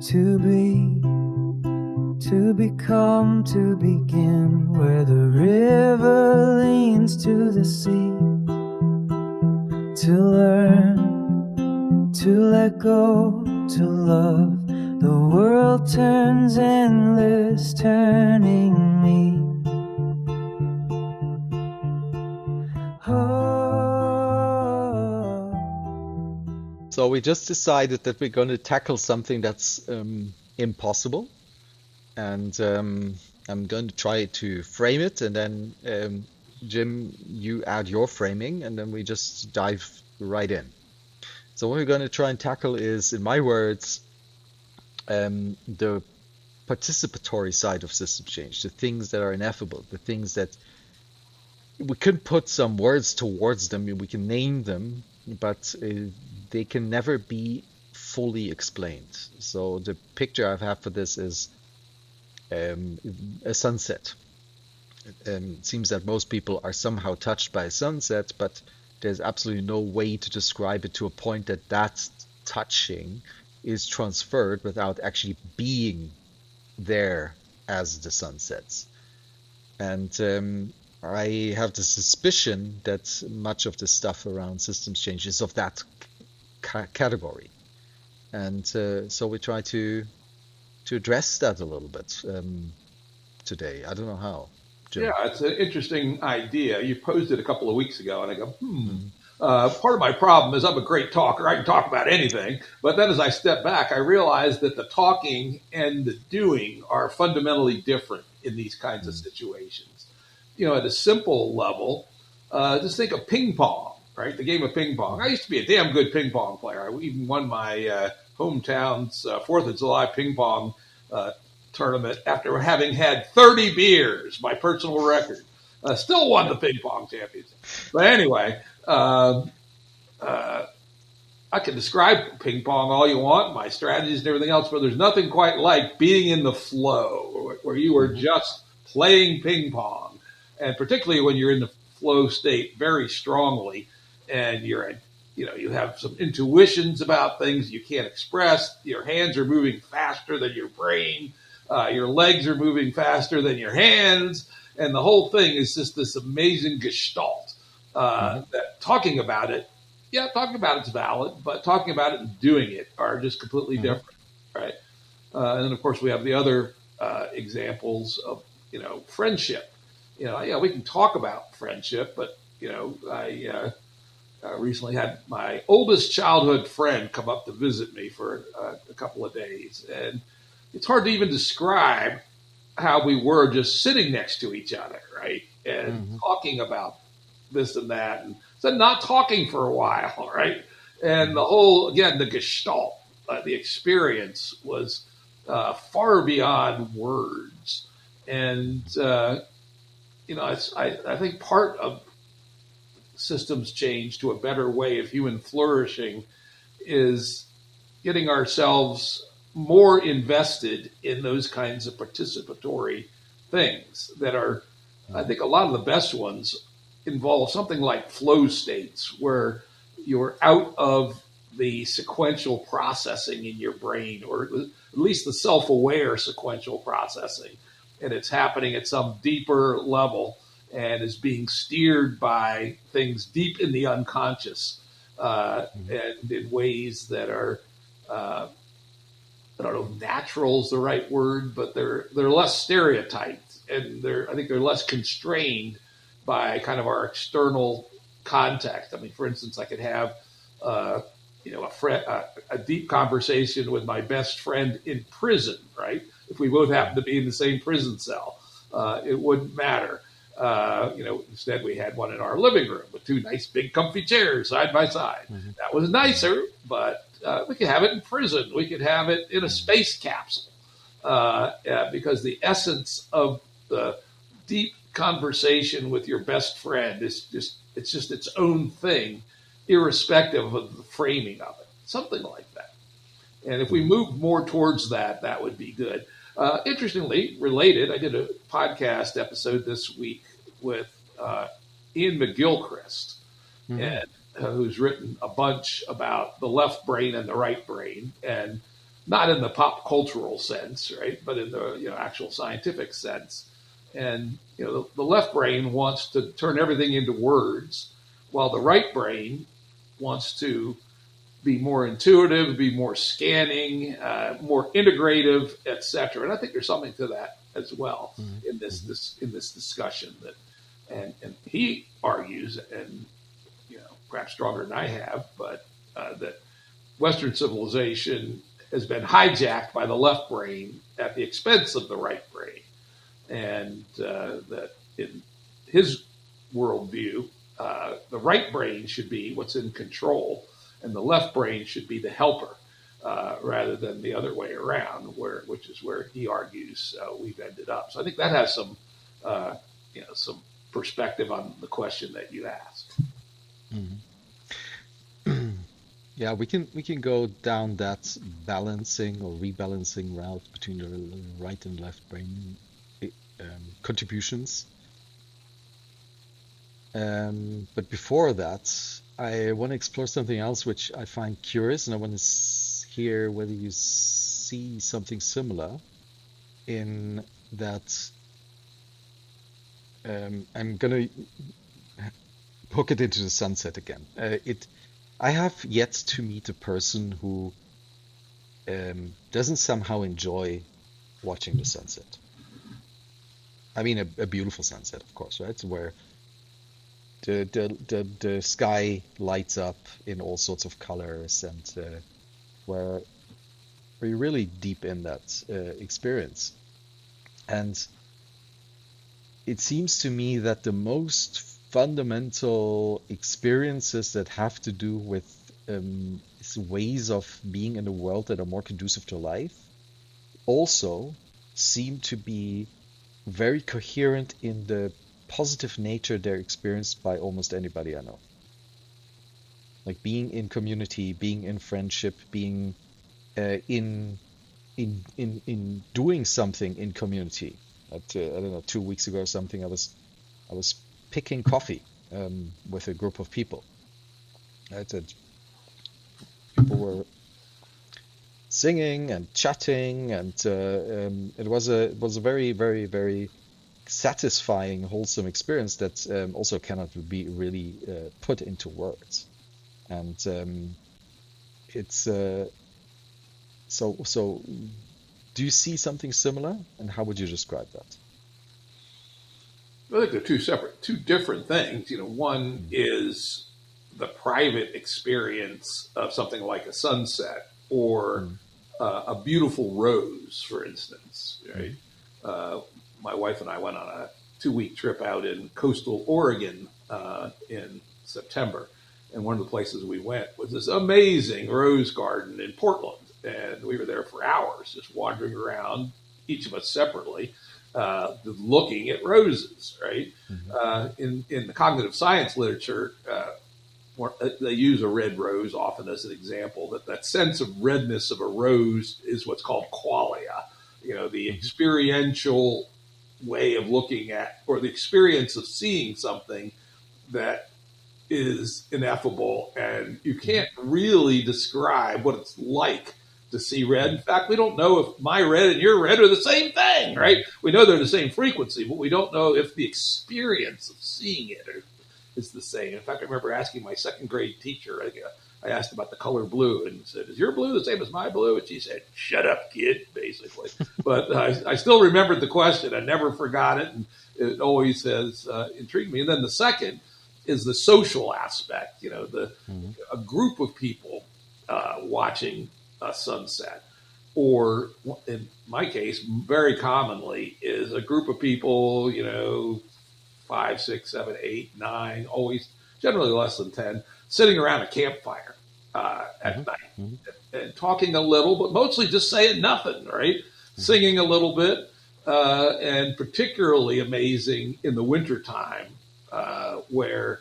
To be, to become, to begin, where the river leans to the sea. To learn, to let go, to love. The world turns endless, turning me. So we just decided that we're going to tackle something that's impossible, and I'm going to try to frame it, and then Jim, you add your framing, and then we just dive right in. So what we're going to try and tackle is, in my words, the participatory side of system change, the things that are ineffable, the things that we can put some words towards them, we can name them, but they can never be fully explained. So the picture I've had for this is a sunset. It seems that most people are somehow touched by a sunset, but there's absolutely no way to describe it to a point that that touching is transferred without actually being there as the sun sets. And I have the suspicion that much of the stuff around systems change is of that category. And so we try to address that a little bit today. I don't know how. Jim. Yeah, it's an interesting idea. You posed it a couple of weeks ago, and I go, part of my problem is I'm a great talker. I can talk about anything. But then as I step back, I realize that the talking and the doing are fundamentally different in these kinds of situations. You know, at a simple level, just think of ping pong, right? The game of ping pong. I used to be a damn good ping pong player. I even won my hometown's 4th of July ping pong tournament after having had 30 beers, my personal record. Still won the ping pong championship. But anyway, I can describe ping pong all you want, my strategies and everything else, but there's nothing quite like being in the flow where you are just playing ping pong. And particularly when you're in the flow state very strongly and you have some intuitions about things you can't express. Your hands are moving faster than your brain. Your legs are moving faster than your hands. And the whole thing is just this amazing gestalt. That talking about it's valid, but talking about it and doing it are just completely different, right? And then, of course, we have the other examples of, friendship. We can talk about friendship, but, I recently had my oldest childhood friend come up to visit me for a couple of days. And it's hard to even describe how we were just sitting next to each other, right? And talking about this and that, and then not talking for a while, right? And the whole, again, the gestalt, the experience was far beyond words. And, I think part of systems change to a better way of human flourishing is getting ourselves more invested in those kinds of participatory things that are, I think a lot of the best ones involve something like flow states where you're out of the sequential processing in your brain, or at least the self-aware sequential processing. And it's happening at some deeper level and is being steered by things deep in the unconscious and in ways that are, I don't know if natural is the right word, but they're less stereotyped, and I think they're less constrained by kind of our external context. I mean, for instance, I could have a deep conversation with my best friend in prison, right? If we both happen to be in the same prison cell, it wouldn't matter. Instead we had one in our living room with 2 nice big comfy chairs side by side. That was nicer, but we could have it in prison. We could have it in a space capsule because the essence of the deep conversation with your best friend is just its own thing, irrespective of the framing of it, something like that. And if we move more towards that, that would be good. Interestingly related, I did a podcast episode this week with Ian McGilchrist, and who's written a bunch about the left brain and the right brain. And not in the pop cultural sense, right, but in the actual scientific sense. And the left brain wants to turn everything into words, while the right brain wants to be more intuitive, be more scanning, more integrative, etc. And I think there's something to that as well in this discussion. And he argues, and perhaps stronger than I have, but that Western civilization has been hijacked by the left brain at the expense of the right brain, and that in his worldview, the right brain should be what's in control, and the left brain should be the helper, rather than the other way around, which is where he argues we've ended up. So I think that has some perspective on the question that you asked. Yeah, we can go down that balancing or rebalancing route between the right and left brain contributions. But before that, I want to explore something else which I find curious, and I want to hear whether you see something similar in that. I'm gonna hook it into the sunset again. I have yet to meet a person who doesn't somehow enjoy watching the sunset. I mean, a beautiful sunset, of course, right? Where the sky lights up in all sorts of colors, and where you're really deep in that experience. And it seems to me that the most fundamental experiences that have to do with ways of being in a world that are more conducive to life also seem to be very coherent in the positive nature they're experienced by almost anybody I know. Like being in community, being in friendship, being in doing something in community. I don't know, 2 weeks ago or something, I was picking coffee with a group of people. People were singing and chatting, and it was a very, very, very satisfying, wholesome experience that also cannot be really put into words. And it's so. Do you see something similar, and how would you describe that? I think they're two different things. One is the private experience of something like a sunset or a beautiful rose, for instance. Right? My wife and I went on a 2-week trip out in coastal Oregon in September, and one of the places we went was this amazing rose garden in Portland. And we were there for hours, just wandering around, each of us separately, looking at roses, right? In the cognitive science literature, they use a red rose often as an example, that sense of redness of a rose is what's called qualia, the experiential way of looking at, or the experience of seeing something that is ineffable, and you can't really describe what it's like to see red. In fact, we don't know if my red and your red are the same thing, right? We know they're the same frequency, but we don't know if the experience of seeing it is the same. In fact, I remember asking my second grade teacher, I asked about the color blue and said, "Is your blue the same as my blue?" And she said, "Shut up, kid," basically. But I still remembered the question. I never forgot it, and it always has intrigued me. And then the second is the social aspect, a group of people watching a sunset, or in my case, very commonly is a group of people, 5, 6, 7, 8, 9, always generally less than 10, sitting around a campfire at night and talking a little, but mostly just saying nothing, right? Singing a little bit, and particularly amazing in the wintertime, where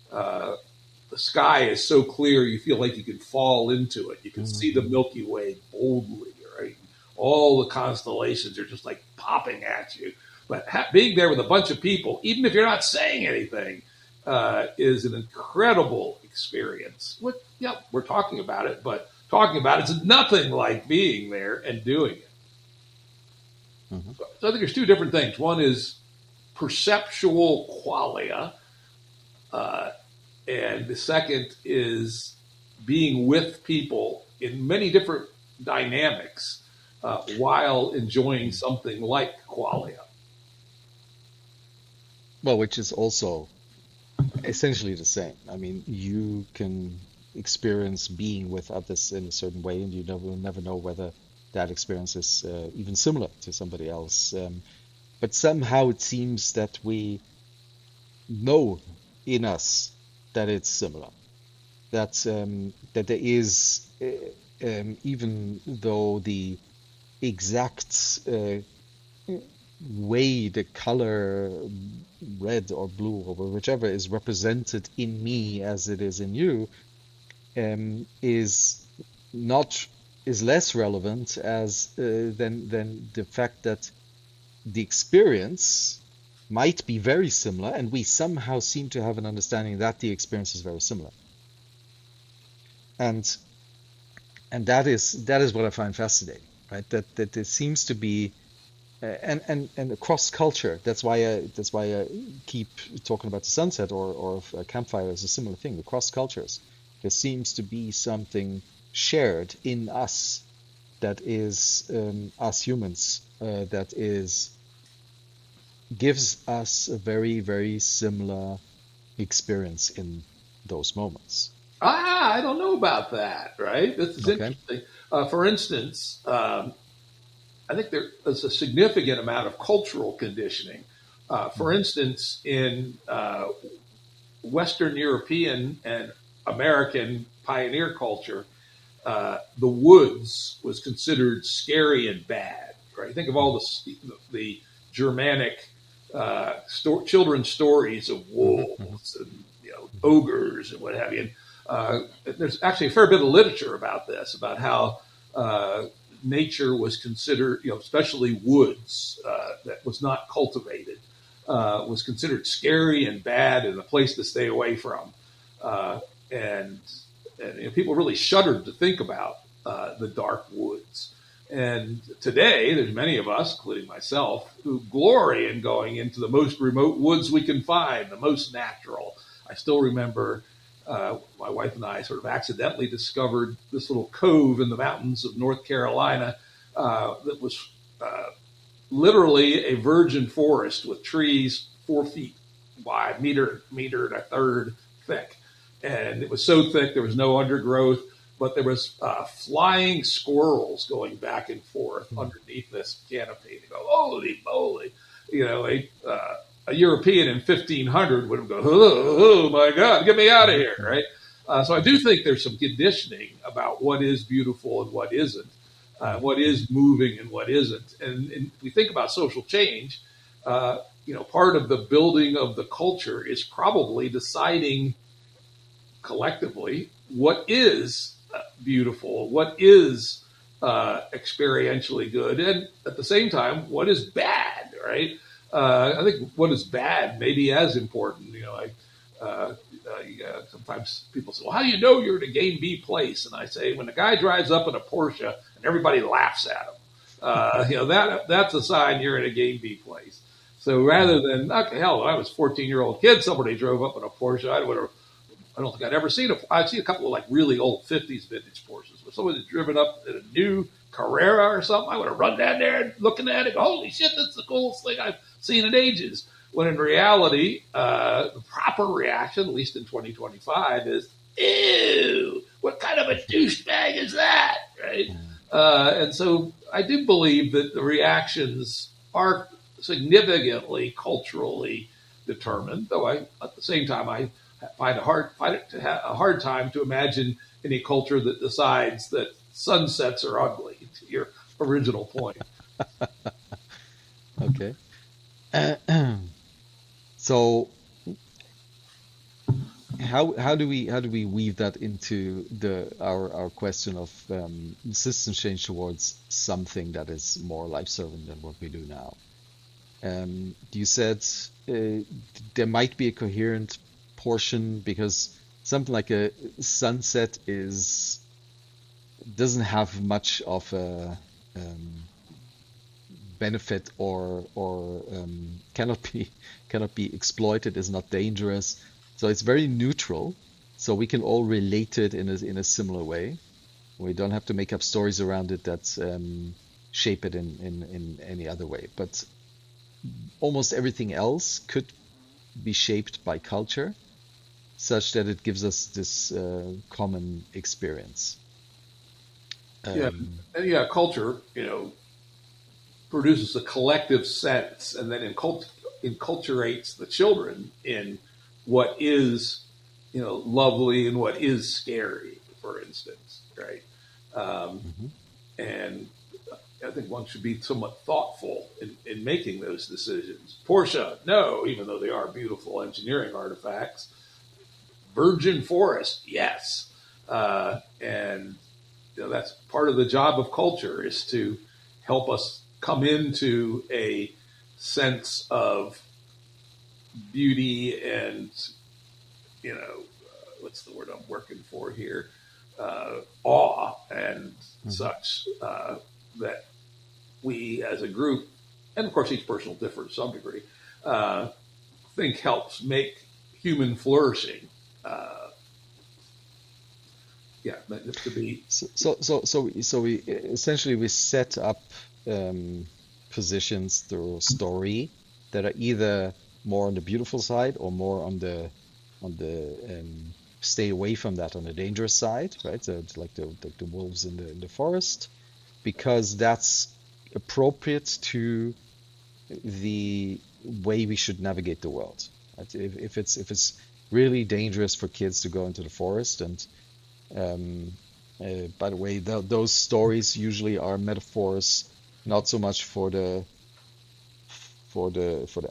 the sky is so clear you feel like you can fall into it. You can see the Milky Way boldly, right? All the constellations are just like popping at you. But being there with a bunch of people, even if you're not saying anything, is an incredible experience. We're talking about it, but talking about. It's nothing like being there and doing it. Mhm. So I think there's two different things. One is perceptual qualia, and the second is being with people in many different dynamics while enjoying something like qualia. Well, which is also essentially the same. I mean, you can experience being with others in a certain way, and you never know whether that experience is even similar to somebody else. But somehow it seems that we know in us that it's similar. That there is, even though the exact way the color red or blue or whichever is represented in me as it is in you, is not is less relevant as than the fact that the experience might be very similar, and we somehow seem to have an understanding that the experience is very similar. And that is what I find fascinating, right? That there seems to be and across culture. That's why I keep talking about the sunset or a campfire as a similar thing. Across cultures, there seems to be something shared in us that is us humans that is gives us a very, very similar experience in those moments. I don't know about that, right? This is Okay. interesting. For instance, I think there is a significant amount of cultural conditioning. For instance, in Western European and American pioneer culture, the woods was considered scary and bad. Right? Think of all the Germanic children's stories of wolves and ogres and what have you. There's actually a fair bit of literature about this, about how nature was considered, especially woods that was not cultivated, was considered scary and bad and a place to stay away from. And people really shuddered to think about the dark woods. And today, there's many of us, including myself, who glory in going into the most remote woods we can find, the most natural. I still remember my wife and I sort of accidentally discovered this little cove in the mountains of North Carolina that was literally a virgin forest with trees 4 feet wide, meter and a third thick. And it was so thick there was no undergrowth, but there was flying squirrels going back and forth underneath this canopy. You go, holy moly! A European in 1500 would have gone, oh my God, get me out of here, right? So I do think there's some conditioning about what is beautiful and what isn't, what is moving and what isn't. And we think about social change. Part of the building of the culture is probably deciding collectively what is beautiful, what is experientially good, and at the same time, what is bad, right? I think what is bad may be as important. Sometimes people say, well, how do you know you're in a game B place? And I say, when a guy drives up in a Porsche and everybody laughs at him, that's a sign you're in a game B place. So rather than, when I was a 14-year-old kid, somebody drove up in a Porsche, I don't think I'd ever seen I'd seen a couple of like really old 50s vintage Porsches. If somebody had driven up in a new Carrera or something, I would have run down there and looking at it, go, holy shit, that's the coolest thing I've seen in ages. When in reality, the proper reaction, at least in 2025, is, ew, what kind of a douchebag is that, right? And so I do believe that the reactions are significantly culturally determined, though at the same time, I find a hard time to imagine any culture that decides that sunsets are ugly, to your original point. Okay. So how do we weave that into our question of systems change towards something that is more life-serving than what we do now? You said there might be a coherent portion because something like a sunset is doesn't have much of a benefit or cannot be exploited, is not dangerous. So it's very neutral. So we can all relate to it in a similar way. We don't have to make up stories around it that shape it in any other way. But almost everything else could be shaped by culture, such that it gives us this common experience. And culture, produces a collective sense, and then enculturates the children in what is, lovely and what is scary, for instance, right? And I think one should be somewhat thoughtful in making those decisions. Porsche, no, even though they are beautiful engineering artifacts. Virgin forest, yes. And that's part of the job of culture, is to help us come into a sense of beauty and, what's the word I'm working for here? Awe and such, that we as a group, and of course each person will differ to some degree, think helps make human flourishing. To be So we essentially we set up positions through story that are either more on the beautiful side or more on the stay away from that, on the dangerous side, right? So it's like the wolves in the forest, because that's appropriate to the way we should navigate the world. Right? If it's really dangerous for kids to go into the forest, and by the way, those stories usually are metaphors, not so much for the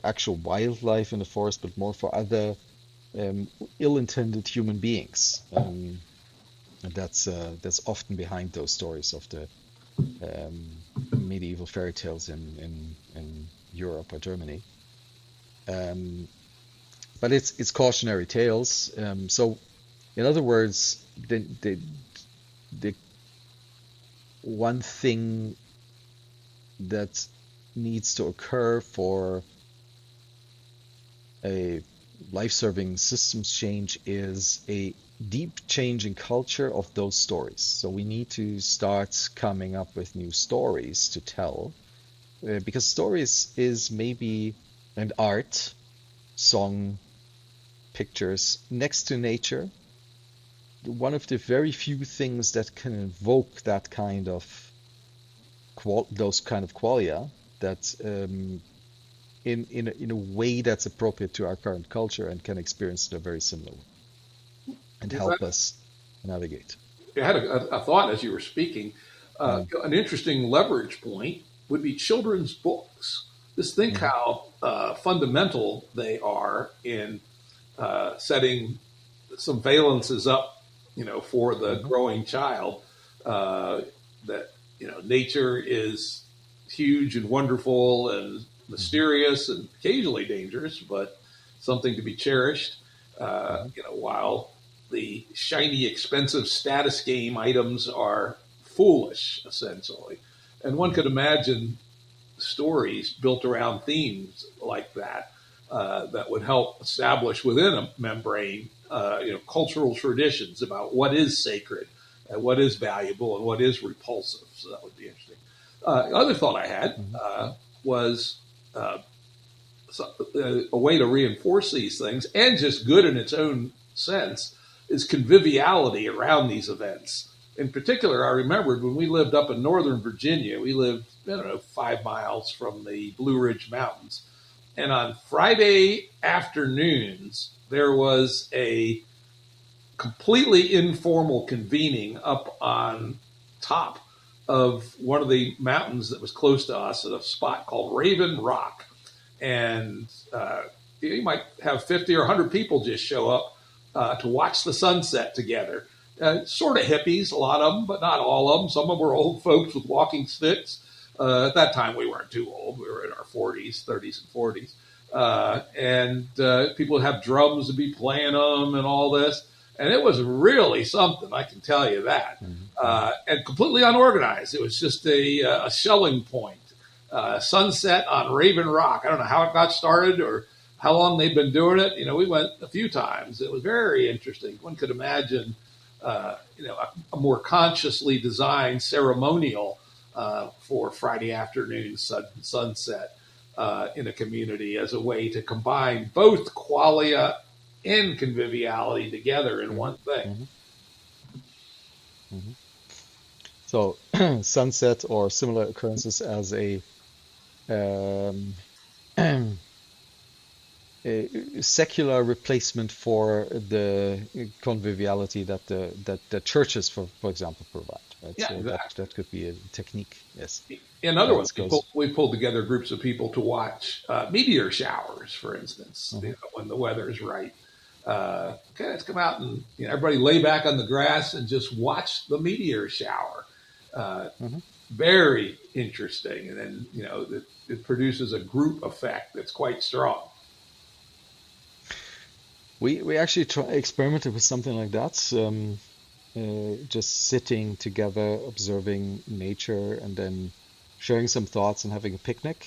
actual wildlife in the forest, but more for other ill-intended human beings. And that's often behind those stories of the medieval fairy tales in Europe or Germany. But it's cautionary tales. So, in other words, the one thing that needs to occur for a life-serving systems change is a deep change in culture of those stories. So we need to start coming up with new stories to tell, because stories is maybe an art, song, pictures, next to nature, one of the very few things that can invoke that kind of those kind of qualia, that in a way that's appropriate to our current culture and can experience it in a very similar way and help us navigate. I had a thought as you were speaking. An interesting leverage point would be children's books. Just think how fundamental they are in setting some valences up, for the growing child, that, nature is huge and wonderful and mysterious and occasionally dangerous, but something to be cherished, while the shiny, expensive status game items are foolish, essentially. And one could imagine stories built around themes like that, that would help establish within a membrane, cultural traditions about what is sacred and what is valuable and what is repulsive. So that would be interesting. The other thought I had was a way to reinforce these things, and just good in its own sense, is conviviality around these events. In particular, I remembered when we lived up in Northern Virginia, we lived, 5 miles from the Blue Ridge Mountains. And on Friday afternoons, there was a completely informal convening up on top of one of the mountains that was close to us at a spot called Raven Rock. And you might have 50 or 100 people just show up to watch the sunset together. Sort of hippies, a lot of them, but not all of them. Some of them were old folks with walking sticks. At that time, we weren't too old. We were in our 40s, 30s, and 40s. And people would have drums to be playing them and all this. And it was really something, I can tell you that. And completely unorganized. It was just a shelling point. Sunset on Raven Rock. I don't know how it got started or how long they've been doing it. We went a few times. It was very interesting. One could imagine, a more consciously designed ceremonial for Friday afternoon sunset in a community as a way to combine both qualia and conviviality together in one thing. So sunset or similar occurrences as a secular replacement for the conviviality that the churches, for example, provide. Right? Yeah, so exactly. that could be a technique. Yes. In other words, we pulled together groups of people to watch meteor showers, for instance, when the weather is right. Okay, let's come out and everybody lay back on the grass and just watch the meteor shower. Very interesting, and then it produces a group effect that's quite strong. We actually experimented with something like that. Just sitting together, observing nature, and then sharing some thoughts and having a picnic.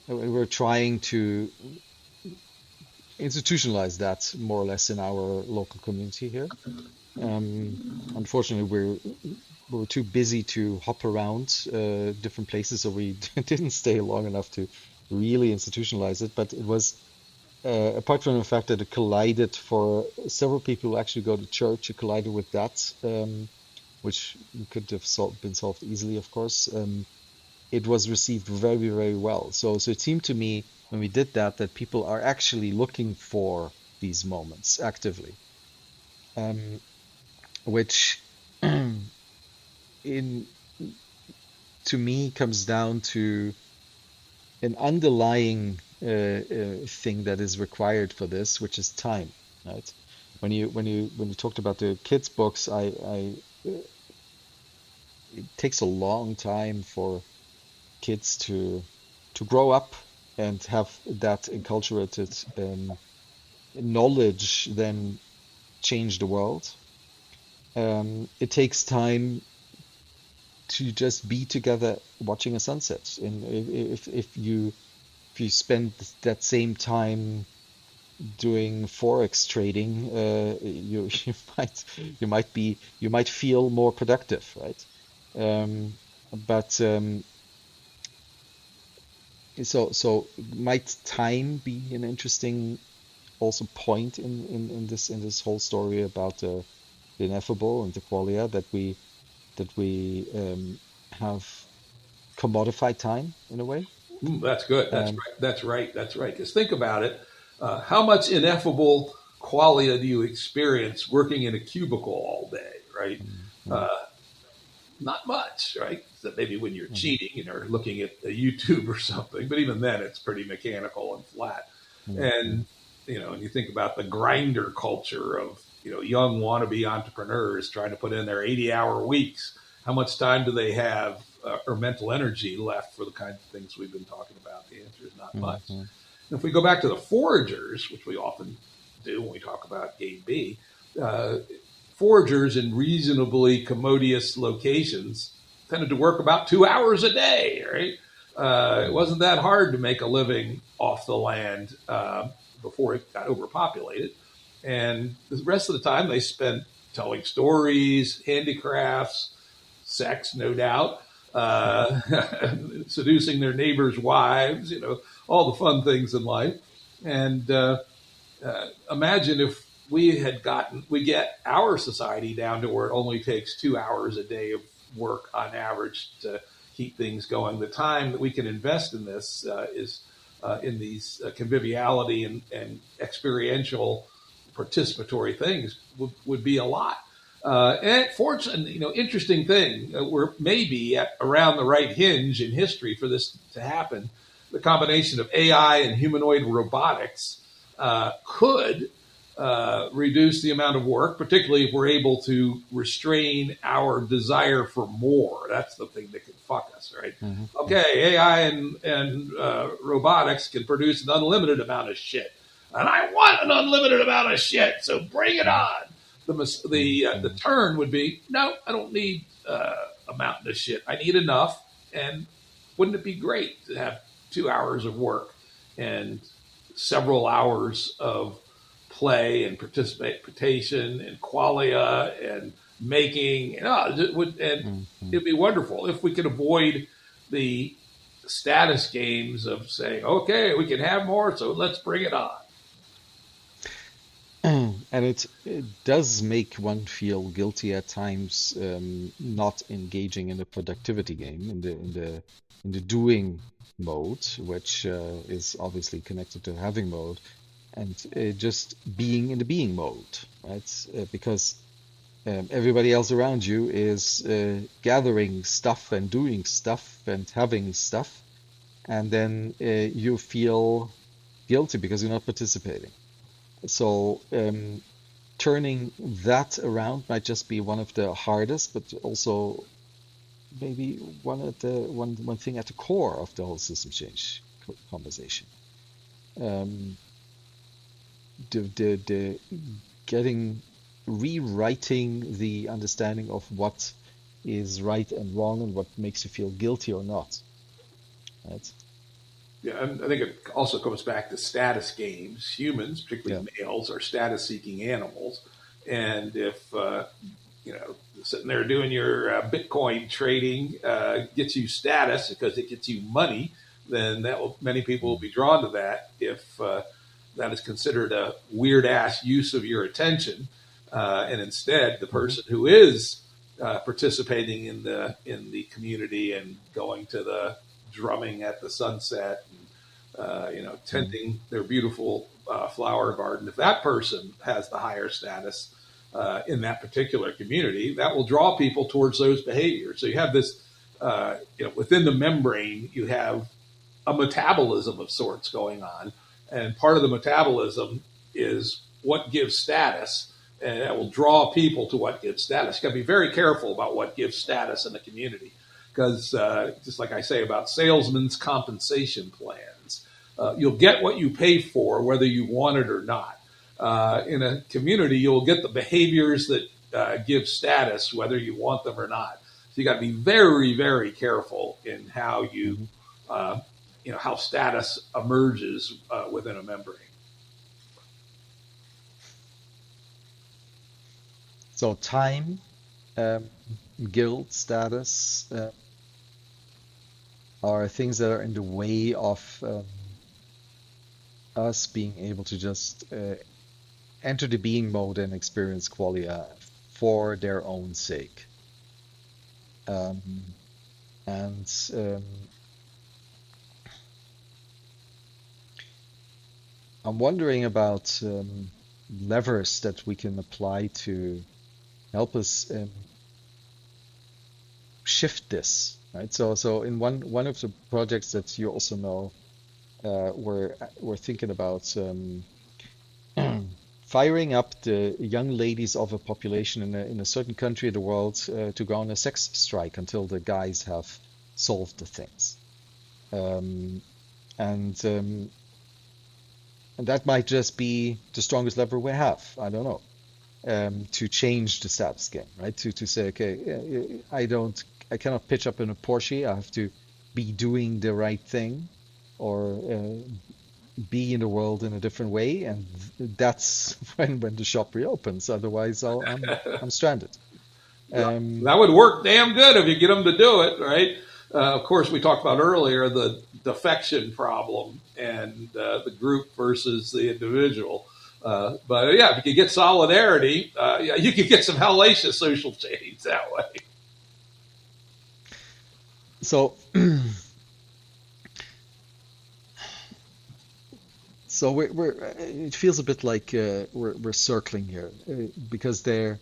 We're trying to institutionalize that more or less in our local community here. Unfortunately, we were too busy to hop around different places, so we didn't stay long enough to really institutionalize it. But it was, apart from the fact that it collided for several people who actually go to church, it collided with that, which could have been solved easily, of course. It was received very, very well. So it seemed to me when we did that people are actually looking for these moments actively, which to me comes down to an underlying thing that is required for this, which is time, right? When you talked about the kids' books, it takes a long time for kids to grow up and have that enculturated knowledge then change the world. It takes time to just be together watching a sunset. And if you spend that same time doing forex trading, you might feel more productive, right? So might time be an interesting also point in this whole story about the ineffable and the qualia, that we have commodified time in a way. That's good. That's right. Because think about it. How much ineffable qualia do you experience working in a cubicle all day, right? Not much, right? So maybe when you're cheating or looking at a YouTube or something, but even then it's pretty mechanical and flat. And, and you think about the grinder culture of, young wannabe entrepreneurs trying to put in their 80-hour weeks. How much time do they have or mental energy left for the kind of things we've been talking about? The answer is not much. And if we go back to the foragers, which we often do when we talk about Game B, foragers in reasonably commodious locations tended to work about 2 hours a day, right? It wasn't that hard to make a living off the land before it got overpopulated. And the rest of the time they spent telling stories, handicrafts, sex, no doubt, seducing their neighbors' wives, all the fun things in life. And imagine if we get our society down to where it only takes 2 hours a day of work on average to keep things going. The time that we can invest in this is in these conviviality and experiential participatory things would be a lot. And fortunately, interesting thing, we're maybe at around the right hinge in history for this to happen. The combination of AI and humanoid robotics could reduce the amount of work, particularly if we're able to restrain our desire for more. That's the thing that can fuck us, right? Okay, AI and robotics can produce an unlimited amount of shit. and I want an unlimited amount of shit, so bring it on. The turn would be, no, I don't need a mountain of shit. I need enough. And wouldn't it be great to have 2 hours of work and several hours of play and participation and qualia and making? It'd be wonderful if we could avoid the status games of saying, okay, we can have more, so let's bring it on. And it does make one feel guilty at times, not engaging in the productivity game, in the doing mode, which is obviously connected to having mode, and just being in the being mode, right? Because everybody else around you is gathering stuff and doing stuff and having stuff, and then you feel guilty because you're not participating. So turning that around might just be one of the hardest, but also maybe one thing at the core of the whole system change conversation. Um, the rewriting the understanding of what is right and wrong and what makes you feel guilty or not. Right? Yeah, and I think it also comes back to status games. Humans, particularly Yeah. males, are status-seeking animals, and if sitting there doing your Bitcoin trading gets you status because it gets you money, then many people will be drawn to that. If that is considered a weird-ass use of your attention, and instead the person who is participating in the community and going to the drumming at the sunset, and tending their beautiful flower garden. If that person has the higher status in that particular community, that will draw people towards those behaviors. So you have this, within the membrane, you have a metabolism of sorts going on, and part of the metabolism is what gives status, and that will draw people to what gives status. You got to be very careful about what gives status in the community. Because just like I say about salesmen's compensation plans, you'll get what you pay for whether you want it or not. In a community, you'll get the behaviors that give status whether you want them or not. So you got to be very, very careful in how you, how status emerges within a membrane. So time, guilt, status are things that are in the way of us being able to just enter the being mode and experience qualia for their own sake. Um, and I'm wondering about levers that we can apply to help us shift this, right? So in one of the projects that you also know, we're thinking about firing up the young ladies of a population in a certain country of the world to go on a sex strike until the guys have solved the things. And that might just be the strongest lever we have. I don't know. To change the status game, right? To say, okay, I cannot pitch up in a Porsche. I have to be doing the right thing, or be in the world in a different way, and that's when the shop reopens. Otherwise, I'm stranded. That would work damn good if you get them to do it, right? Of course, we talked about earlier the defection problem and the group versus the individual. But yeah, if you could get solidarity, you could get some hellacious social change that way. So, it feels a bit like we're circling here because the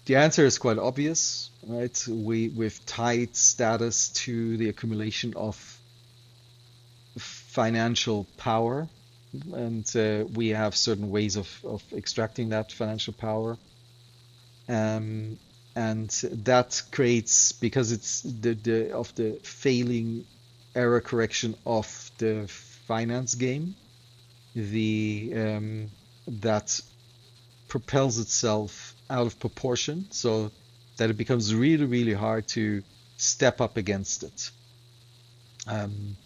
answer is quite obvious, right? We've tied status to the accumulation of financial power, and we have certain ways of extracting that financial power, and that creates, because it's the failing error correction of the finance game, the that propels itself out of proportion, so that it becomes really, really hard to step up against it. Um,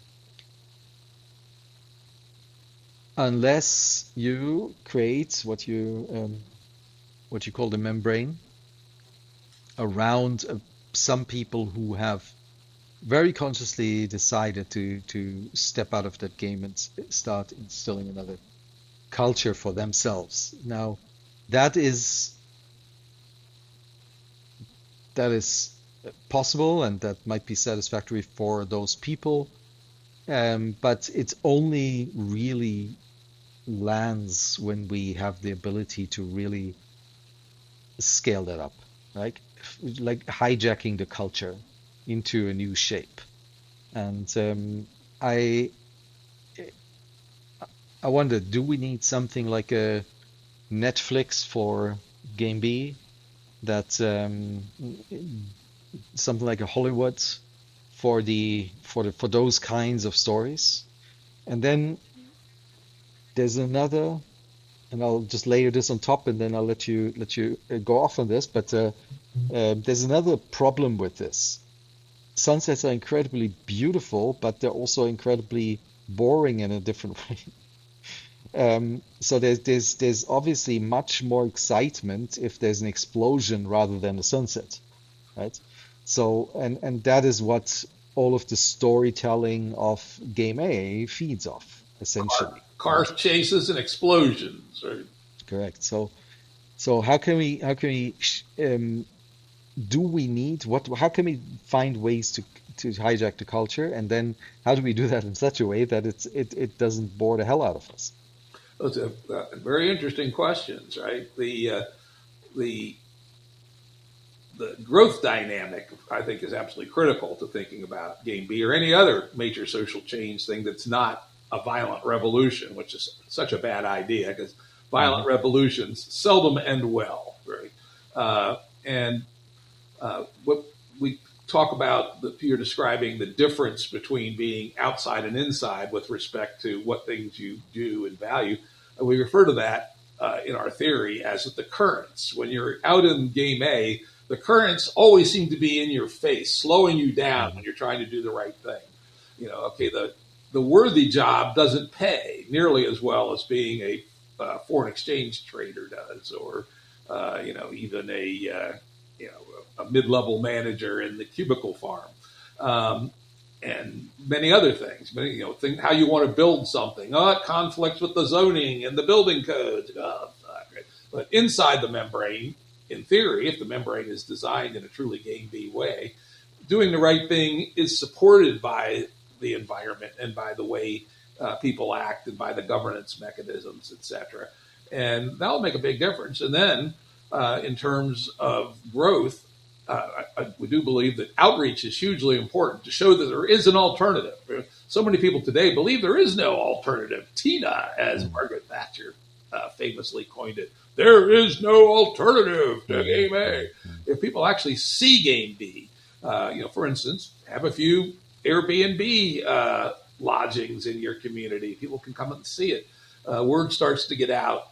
Unless you create what you call the membrane around some people who have very consciously decided to step out of that game and start instilling another culture for themselves. Now, that is possible, and that might be satisfactory for those people, but it only really lands when we have the ability to really scale that up, right? Like hijacking the culture into a new shape. And I wonder, do we need something like a Netflix for Game B, that something like a Hollywood for those kinds of stories? And then there's another, and I'll just layer this on top, and then I'll let you go off on this. But there's another problem with this. Sunsets are incredibly beautiful, but they're also incredibly boring in a different way. So there's obviously much more excitement if there's an explosion rather than a sunset, right? So and that is what all of the storytelling of Game A feeds off, essentially. Car chases and explosions, right? Correct. So how can we do we need how can we find ways to hijack the culture, and then how do we do that in such a way that it doesn't bore the hell out of us? Those are very interesting questions, right? The growth dynamic, I think, is absolutely critical to thinking about Game B or any other major social change thing that's not a violent revolution, which is such a bad idea because violent revolutions seldom end well, right? What we talk about, you're describing the difference between being outside and inside with respect to what things you do and value. We refer to that in our theory as the currents. When you're out in Game A, the currents always seem to be in your face, slowing you down when you're trying to do the right thing. You know, okay, the worthy job doesn't pay nearly as well as being a foreign exchange trader does, or even a mid-level manager in the cubicle farm, and many other things. How you want to build something. It conflicts with the zoning and the building codes. But inside the membrane, in theory, if the membrane is designed in a truly Game B way, doing the right thing is supported by the environment and by the way people act and by the governance mechanisms, et cetera. And that'll make a big difference. And then in terms of growth, we do believe that outreach is hugely important to show that there is an alternative. So many people today believe there is no alternative. Tina, as Margaret Thatcher famously coined it, there is no alternative to Game A. If people actually see Game B, for instance, have a few Airbnb lodgings in your community. People can come and see it. Word starts to get out.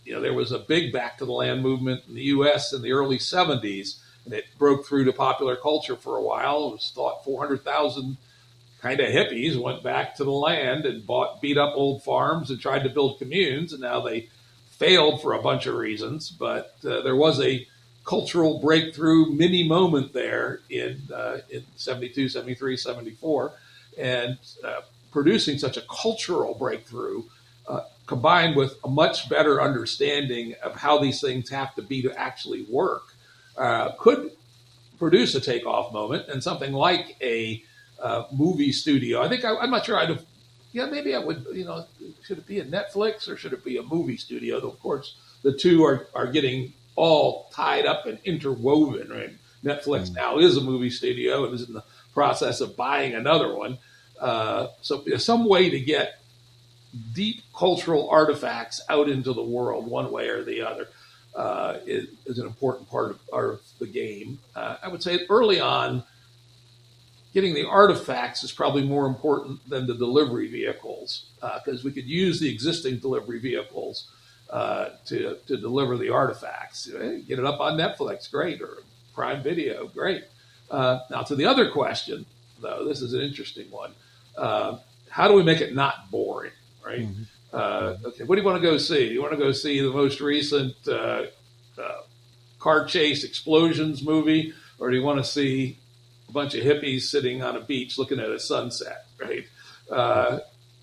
There was a big back to the land movement in the U.S. in the early 70s, and it broke through to popular culture for a while. It was thought 400,000 kind of hippies went back to the land and beat up old farms and tried to build communes, and now they failed for a bunch of reasons. But there was a cultural breakthrough mini moment there in 72, 73, 74, and producing such a cultural breakthrough combined with a much better understanding of how these things have to be to actually work could produce a takeoff moment, and something like a movie studio. I think I'm not sure I'd have. Yeah, maybe I would. Should it be a Netflix or should it be a movie studio? Though, of course, the two are getting all tied up and interwoven. Right? Netflix now is a movie studio and is in the process of buying another one. So there's some way to get deep cultural artifacts out into the world, one way or the other, is an important part of the game. I would say early on, getting the artifacts is probably more important than the delivery vehicles, because we could use the existing delivery vehicles to deliver the artifacts. Get it up on Netflix, great, or Prime Video, great. Now, to the other question, though, this is an interesting one. How do we make it not boring, right? Okay, what do you want to go see? Do you want to go see the most recent car chase explosions movie, or do you want to see a bunch of hippies sitting on a beach looking at a sunset, right?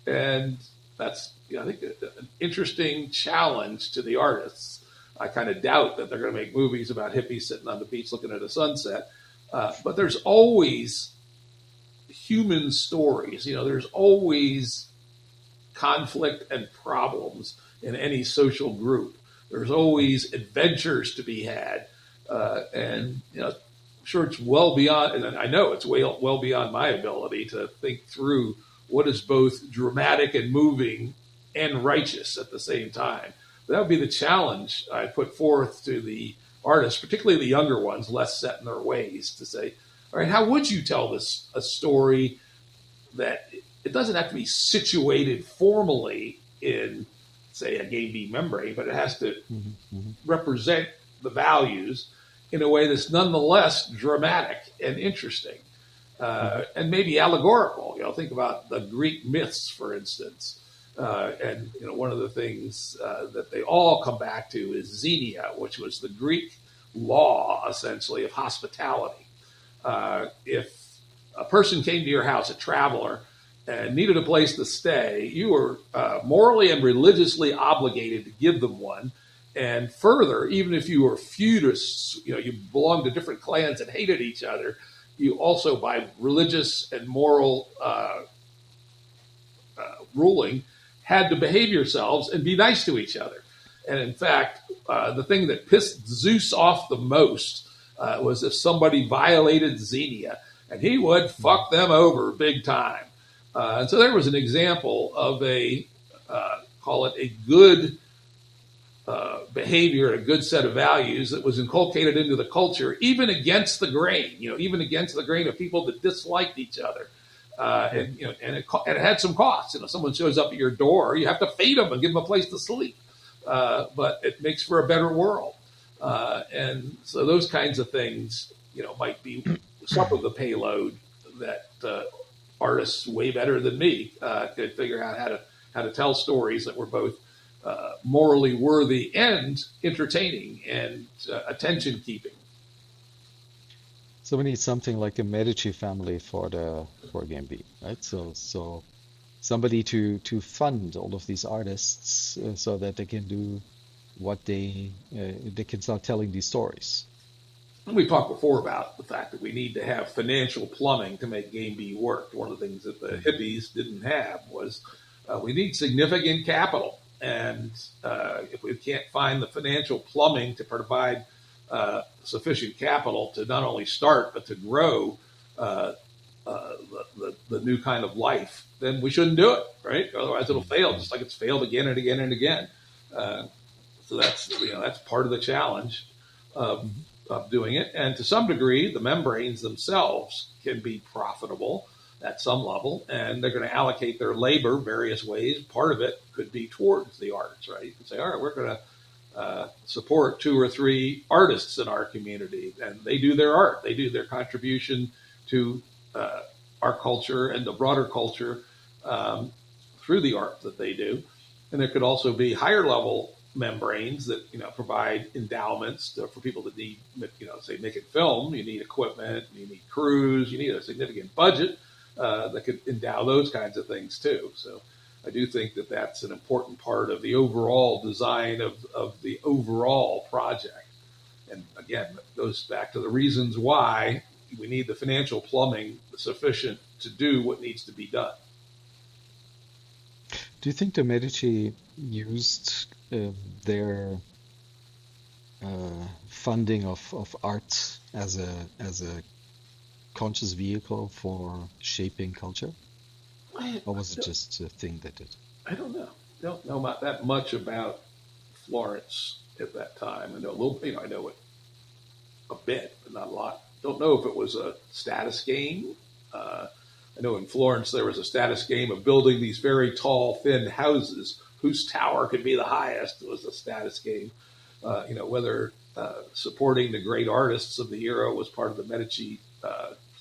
And that's, I think, an interesting challenge to the artists. I kind of doubt that they're going to make movies about hippies sitting on the beach looking at a sunset. But there's always human stories. There's always conflict and problems in any social group. There's always adventures to be had. And, I'm sure it's well beyond, and I know it's well beyond my ability to think through what is both dramatic and moving and righteous at the same time. But that would be the challenge I put forth to the artists, particularly the younger ones, less set in their ways, to say, all right, how would you tell a story that it doesn't have to be situated formally in, say, a Game B membrane, but it has to represent the values in a way that's nonetheless dramatic and interesting, and maybe allegorical. Think about the Greek myths, for instance. And one of the things that they all come back to is Xenia, which was the Greek law, essentially, of hospitality. If a person came to your house, a traveler, and needed a place to stay, you were morally and religiously obligated to give them one. And further, even if you were feudus, you belonged to different clans and hated each other, you also, by religious and moral ruling, had to behave yourselves and be nice to each other. And in fact, the thing that pissed Zeus off the most was if somebody violated Xenia, and he would fuck them over big time. And so there was an example of call it a good behavior, a good set of values that was inculcated into the culture, even against the grain, even against the grain of people that disliked each other. And it had some costs. Someone shows up at your door, you have to feed them and give them a place to sleep. But it makes for a better world. And so those kinds of things, might be some of the payload that artists way better than me could figure out how to tell stories that were both morally worthy and entertaining and attention keeping. So we need something like the Medici family for Game B, right? So somebody to fund all of these artists so that they can do what they can start telling these stories. We talked before about the fact that we need to have financial plumbing to make Game B work. One of the things that the hippies didn't have was we need significant capital. And if we can't find the financial plumbing to provide sufficient capital to not only start, but to grow the new kind of life, then we shouldn't do it, right? Otherwise it'll fail, just like it's failed again and again and again. So that's part of the challenge of doing it. And to some degree, the membranes themselves can be profitable at some level, and they're going to allocate their labor various ways. Part of it could be towards the arts, right? You can say, all right, we're going to support 2 or 3 artists in our community, and they do their art. They do their contribution to our culture and the broader culture through the art that they do. And there could also be higher level membranes that provide endowments for people that need, say, making film. You need equipment, you need crews, you need a significant budget that could endow those kinds of things too. So I do think that that's an important part of the overall design of the overall project. And again, it goes back to the reasons why we need the financial plumbing sufficient to do what needs to be done. Do you think the Medici used their funding of art as a conscious vehicle for shaping culture, or was it just a thing they did? I don't know. Don't know that much about Florence at that time. I know a little. I know it a bit, but not a lot. Don't know if it was a status game I know in Florence there was a status game of building these very tall, thin houses whose tower could be the highest. It was a status game. Whether supporting the great artists of the era was part of the Medici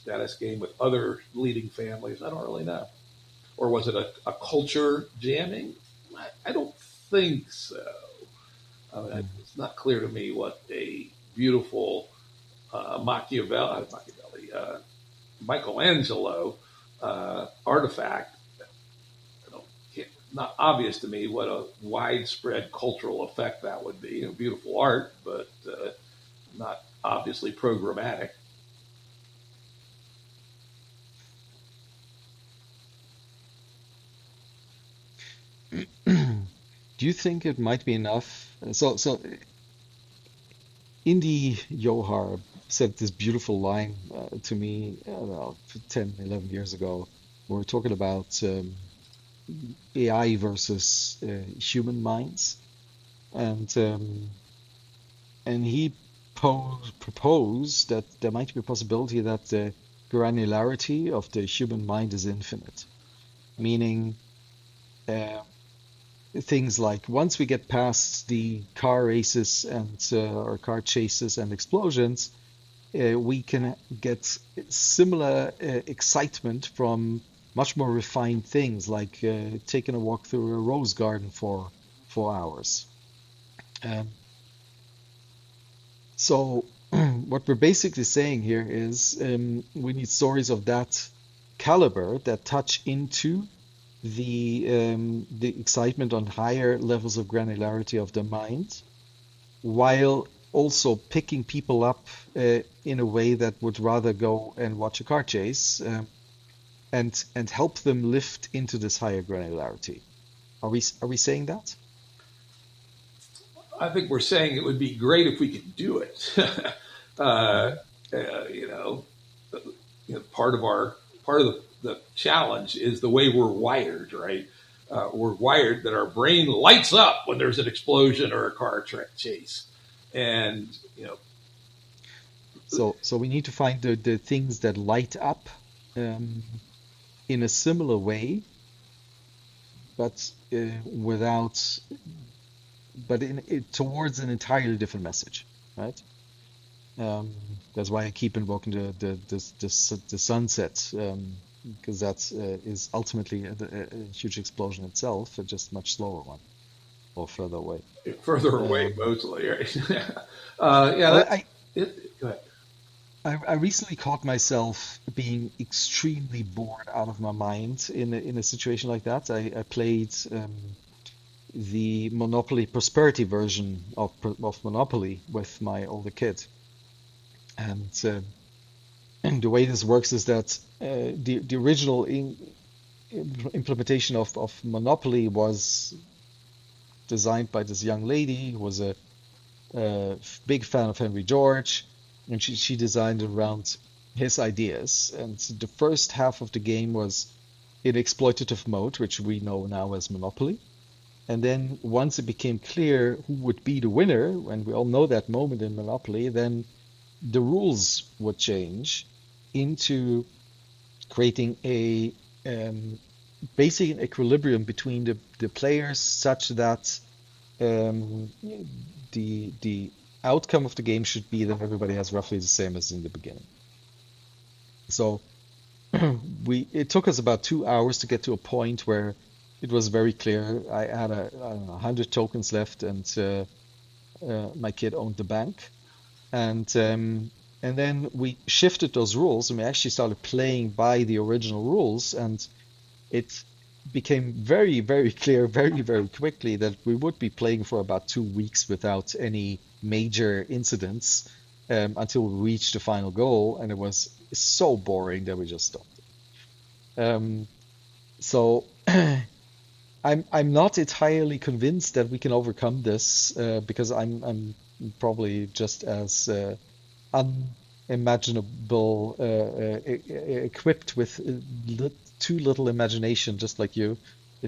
status game with other leading families, I don't really know. Or was it a culture jamming? I don't think so. It's not clear to me what a beautiful Michelangelo artifact. Not obvious to me what a widespread cultural effect that would be. Beautiful art, but not obviously programmatic. Do you think it might be enough? So Indy Johar said this beautiful line to me about 10, 11 years ago. We were talking about AI versus human minds, and he proposed that there might be a possibility that the granularity of the human mind is infinite, meaning things like once we get past the car races and or car chases and explosions, we can get similar excitement from much more refined things like taking a walk through a rose garden for 4 hours. So what we're basically saying here is we need stories of that caliber that touch into the excitement on higher levels of granularity of the mind, while also picking people up in a way that would rather go and watch a car chase and help them lift into this higher granularity. Are we saying that? I think we're saying it would be great if we could do it. Part of the challenge is the way we're wired, right? We're wired that our brain lights up when there's an explosion or a car chase, and So we need to find the things that light up in a similar way, but towards an entirely different message, right? That's why I keep invoking the sunset, because that is ultimately a huge explosion itself, just much slower one or further away. Further away, mostly, right? Go ahead. I recently caught myself being extremely bored out of my mind in a situation like that. I played the Monopoly Prosperity version of Monopoly with my older kid, and the way this works is that the original implementation of Monopoly was designed by this young lady who was a big fan of Henry George, and she designed it around his ideas. And the first half of the game was in exploitative mode, which we know now as Monopoly. And then once it became clear who would be the winner, and we all know that moment in Monopoly, then the rules would change into creating a basic equilibrium between the players, such that the outcome of the game should be that everybody has roughly the same as in the beginning. So it took us about 2 hours to get to a point where it was very clear. I had I don't know, 100 tokens left, and my kid owned the bank. And then we shifted those rules, and we actually started playing by the original rules, and it became very, very clear very, very quickly that we would be playing for about 2 weeks without any major incidents until we reached the final goal, and it was so boring that we just stopped. So I'm not entirely convinced that we can overcome this because I'm probably just as unimaginable equipped with too little imagination, just like you,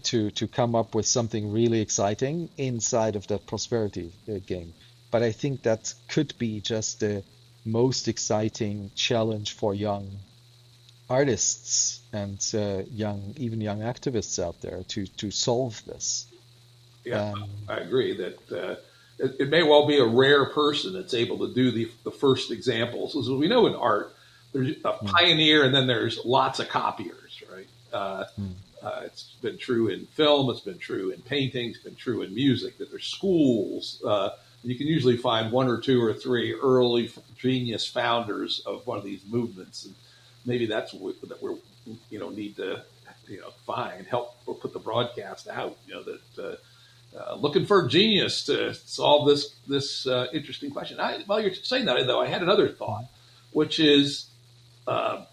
to come up with something really exciting inside of that prosperity game. But I think that could be just the most exciting challenge for young artists and even young activists out there to solve this. Yeah, Um, I agree that it may well be a rare person that's able to do the first examples. As we know in art, there's a mm, pioneer and then there's lots of copiers, right? mm, It's been true in film, it's been true in painting, it's been true in music, that there's schools. You can usually find one or two or three early genius founders of one of these movements. And maybe that's that we're, need to, find, help, or put the broadcast out, that looking for a genius to solve this interesting question. While you're saying that, though, I had another thought, which is uh,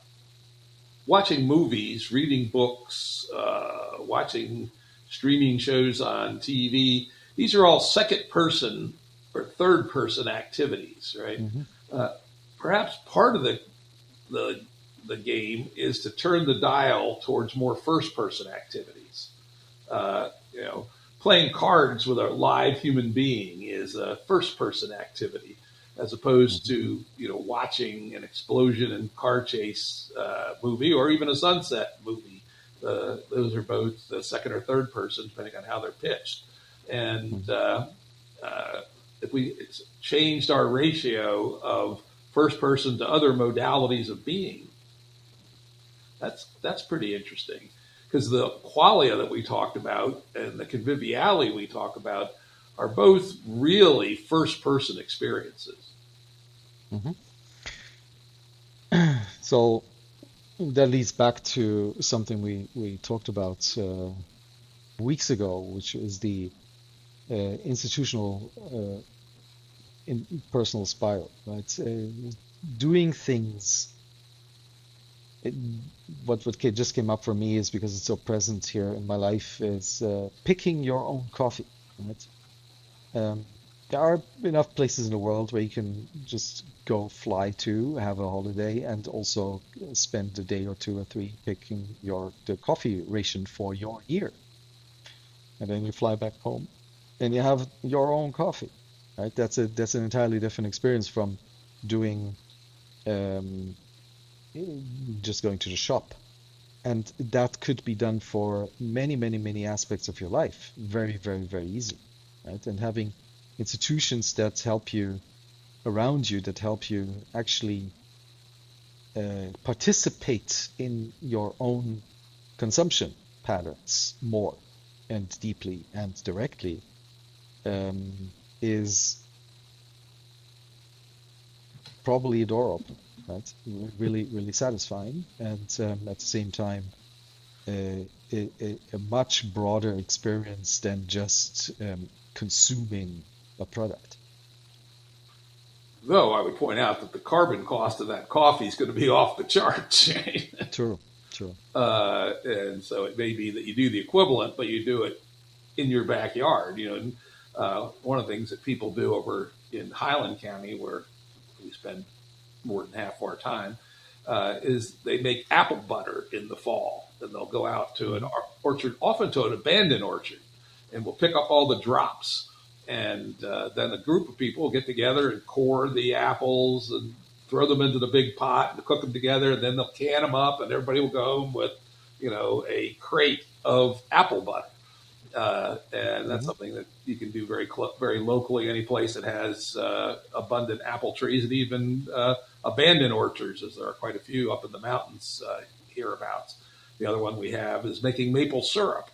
watching movies, reading books, watching streaming shows on TV. These are all second person or third person activities, right? mm-hmm, Uh, Perhaps part of the game is to turn the dial towards more first person activities. Uh, you know, Playing cards with a live human being is a first person activity, as opposed to watching an explosion and car chase movie or even a sunset movie. Those are both the second or third person, depending on how they're pitched. And if we changed our ratio of first person to other modalities of being, that's pretty interesting. Because the qualia that we talked about and the conviviality we talk about are both really first person experiences. mm-hmm. So that leads back to something we talked about weeks ago, which is the institutional personal spiral, right? Doing things. It, what just came up for me is because it's so present here in my life is picking your own coffee, right? There are enough places in the world where you can just go fly to, have a holiday, and also spend a day or two or three picking the coffee ration for your year, and then you fly back home, and you have your own coffee, right? That's an entirely different experience from doing um, just going to the shop. And that could be done for many, many, many aspects of your life very, very, very easily, right? And having institutions that help you around you, that help you actually participate in your own consumption patterns more and deeply and directly is probably a door opener, right? Really, really satisfying, and at the same time, a much broader experience than just consuming a product. Though I would point out that the carbon cost of that coffee is going to be off the charts. Right? True, true. And so it may be that you do the equivalent, but you do it in your backyard. And one of the things that people do over in Highland County, where we spend more than half our time, is they make apple butter in the fall. And they'll go out to an orchard, often to an abandoned orchard, and we'll pick up all the drops. And then a group of people will get together and core the apples and throw them into the big pot and cook them together. And then they'll can them up, and everybody will go home with, a crate of apple butter. And that's something that you can do very locally, any place that has abundant apple trees, and even abandoned orchards, as there are quite a few up in the mountains hereabouts. The other one we have is making maple syrup,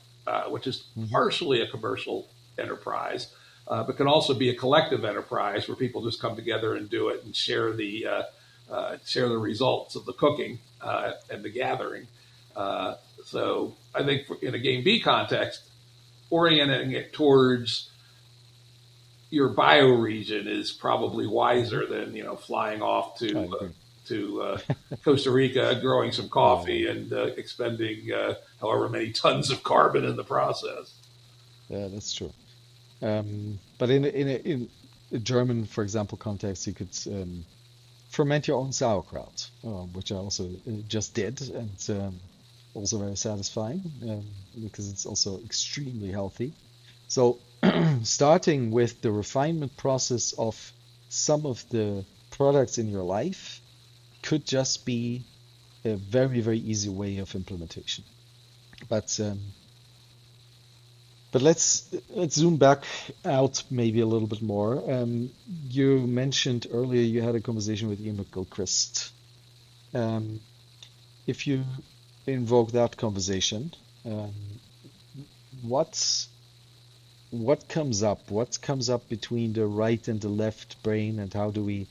which is partially a commercial enterprise, but can also be a collective enterprise where people just come together and do it and share the results of the cooking and the gathering. So I think in a Game B context, orienting it towards your bioregion is probably wiser than flying off to Costa Rica, growing some coffee, and expending however many tons of carbon in the process. Yeah, that's true. But in a German, for example, context, you could ferment your own sauerkraut, which I also just did, and also very satisfying because it's also extremely healthy. So starting with the refinement process of some of the products in your life could just be a very, very easy way of implementation. But let's zoom back out maybe a little bit more. You mentioned earlier you had a conversation with Ian McGilchrist. If you invoke that conversation, um, what comes up? What comes up between the right and the left brain, and how do we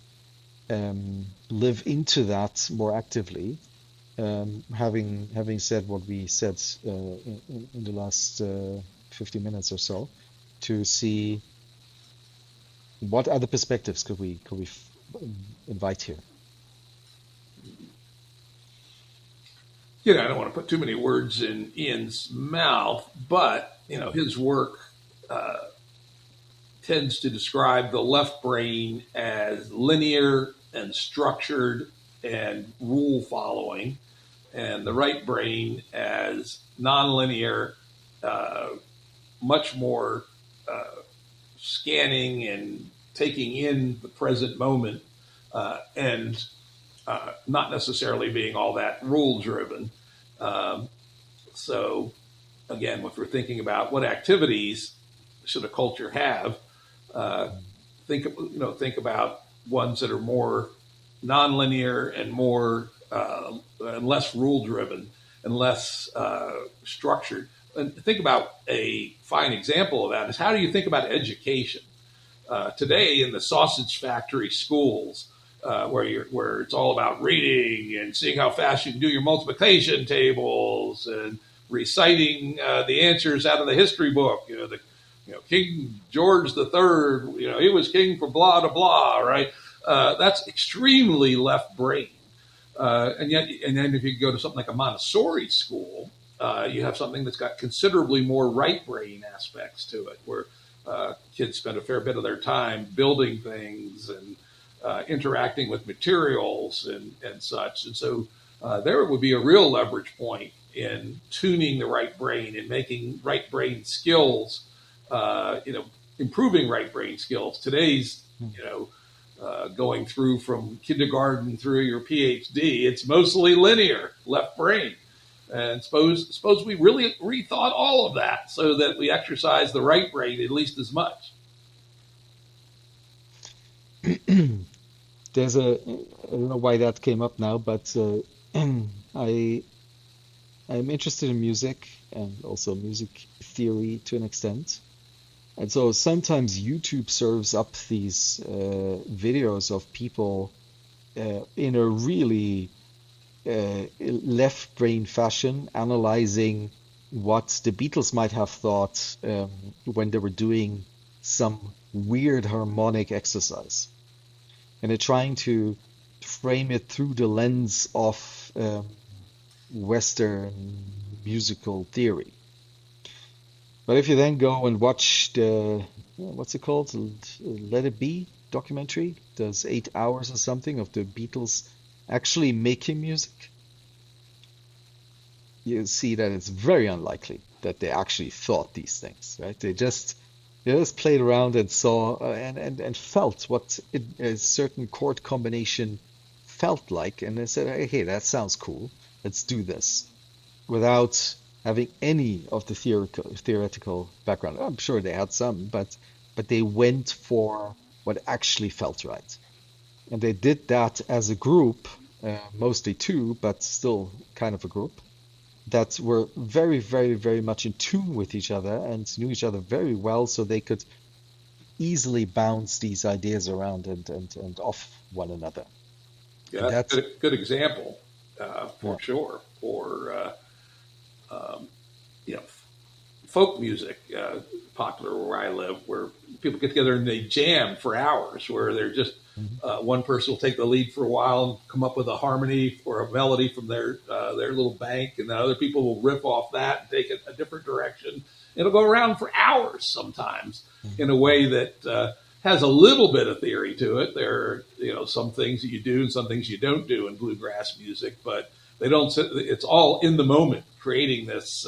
live into that more actively? Having said what we said in the last 50 minutes or so, to see what other perspectives could we invite here. I don't want to put too many words in Ian's mouth, but his work tends to describe the left brain as linear and structured and rule following, and the right brain as nonlinear, much more scanning and taking in the present moment, and not necessarily being all that rule driven. So again, if we're thinking about what activities should a culture have, think about ones that are more nonlinear and more and less rule driven and less structured. And think about a fine example of that is, how do you think about education today in the sausage factory schools, where it's all about reading and seeing how fast you can do your multiplication tables and reciting the answers out of the history book. King George III, he was king for blah to blah, right? That's extremely left brain. And then if you go to something like a Montessori school, you have something that's got considerably more right brain aspects to it, where kids spend a fair bit of their time building things and interacting with materials and such. And so there would be a real leverage point in tuning the right brain and making right brain skills, improving right brain skills. Today's, going through from kindergarten through your PhD, it's mostly linear left brain. And suppose we really rethought all of that so that we exercise the right brain at least as much. I don't know why that came up now, but I'm interested in music and also music theory to an extent. And so sometimes YouTube serves up these videos of people in a really left brain fashion, analyzing what the Beatles might have thought when they were doing some weird harmonic exercise. And they're trying to frame it through the lens of Western musical theory. But if you then go and watch the, what's it called? Let It Be documentary, does 8 hours or something of the Beatles actually making music, you see that it's very unlikely that they actually thought these things, right? They just played around and saw and felt what a certain chord combination felt like, and they said, hey, that sounds cool, let's do this, without having any of the theoretical background. I'm sure they had some, but they went for what actually felt right. And they did that as a group, mostly two, but still kind of a group, that were very, very, very much in tune with each other and knew each other very well, so they could easily bounce these ideas around and off one another. Yeah, that's a good example, for sure. For folk music, popular where I live, where people get together and they jam for hours, where they're just one person will take the lead for a while and come up with a harmony or a melody from their little bank, and then other people will riff off that and take it a different direction. It'll go around for hours sometimes in a way that has a little bit of theory to it. There are some things that you do and some things you don't do in bluegrass music, but they don't. It's all in the moment, creating this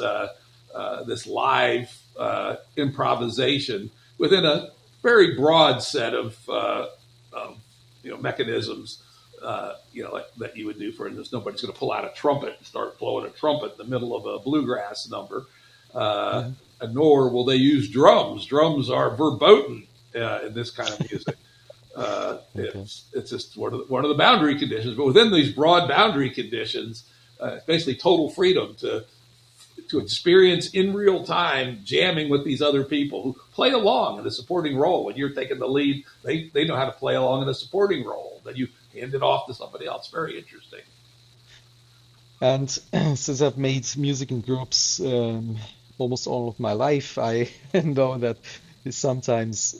this live improvisation within a very broad set of mechanisms that you would do. For instance, nobody's going to pull out a trumpet and start blowing a trumpet in the middle of a bluegrass number. Nor will they use drums. Drums are verboten in this kind of music. It's just one of the boundary conditions. But within these broad boundary conditions, it's basically total freedom to experience in real time jamming with these other people who play along in a supporting role. When you're taking the lead, they know how to play along in a supporting role. Then you hand it off to somebody else. Very interesting. And since I've made music in groups almost all of my life, I know that sometimes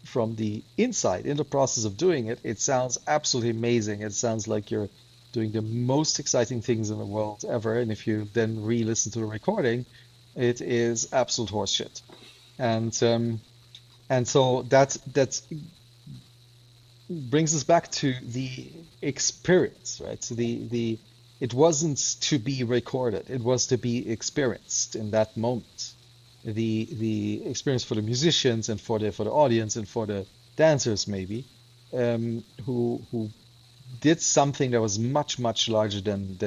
from the inside, in the process of doing it, it sounds absolutely amazing. It sounds like you're doing the most exciting things in the world ever. And if you then re-listen to the recording, it is absolute horseshit. And so that brings us back to the experience, right? So it wasn't to be recorded; it was to be experienced in that moment. The experience for the musicians and for the audience and for the dancers, maybe, who did something that was much, much larger than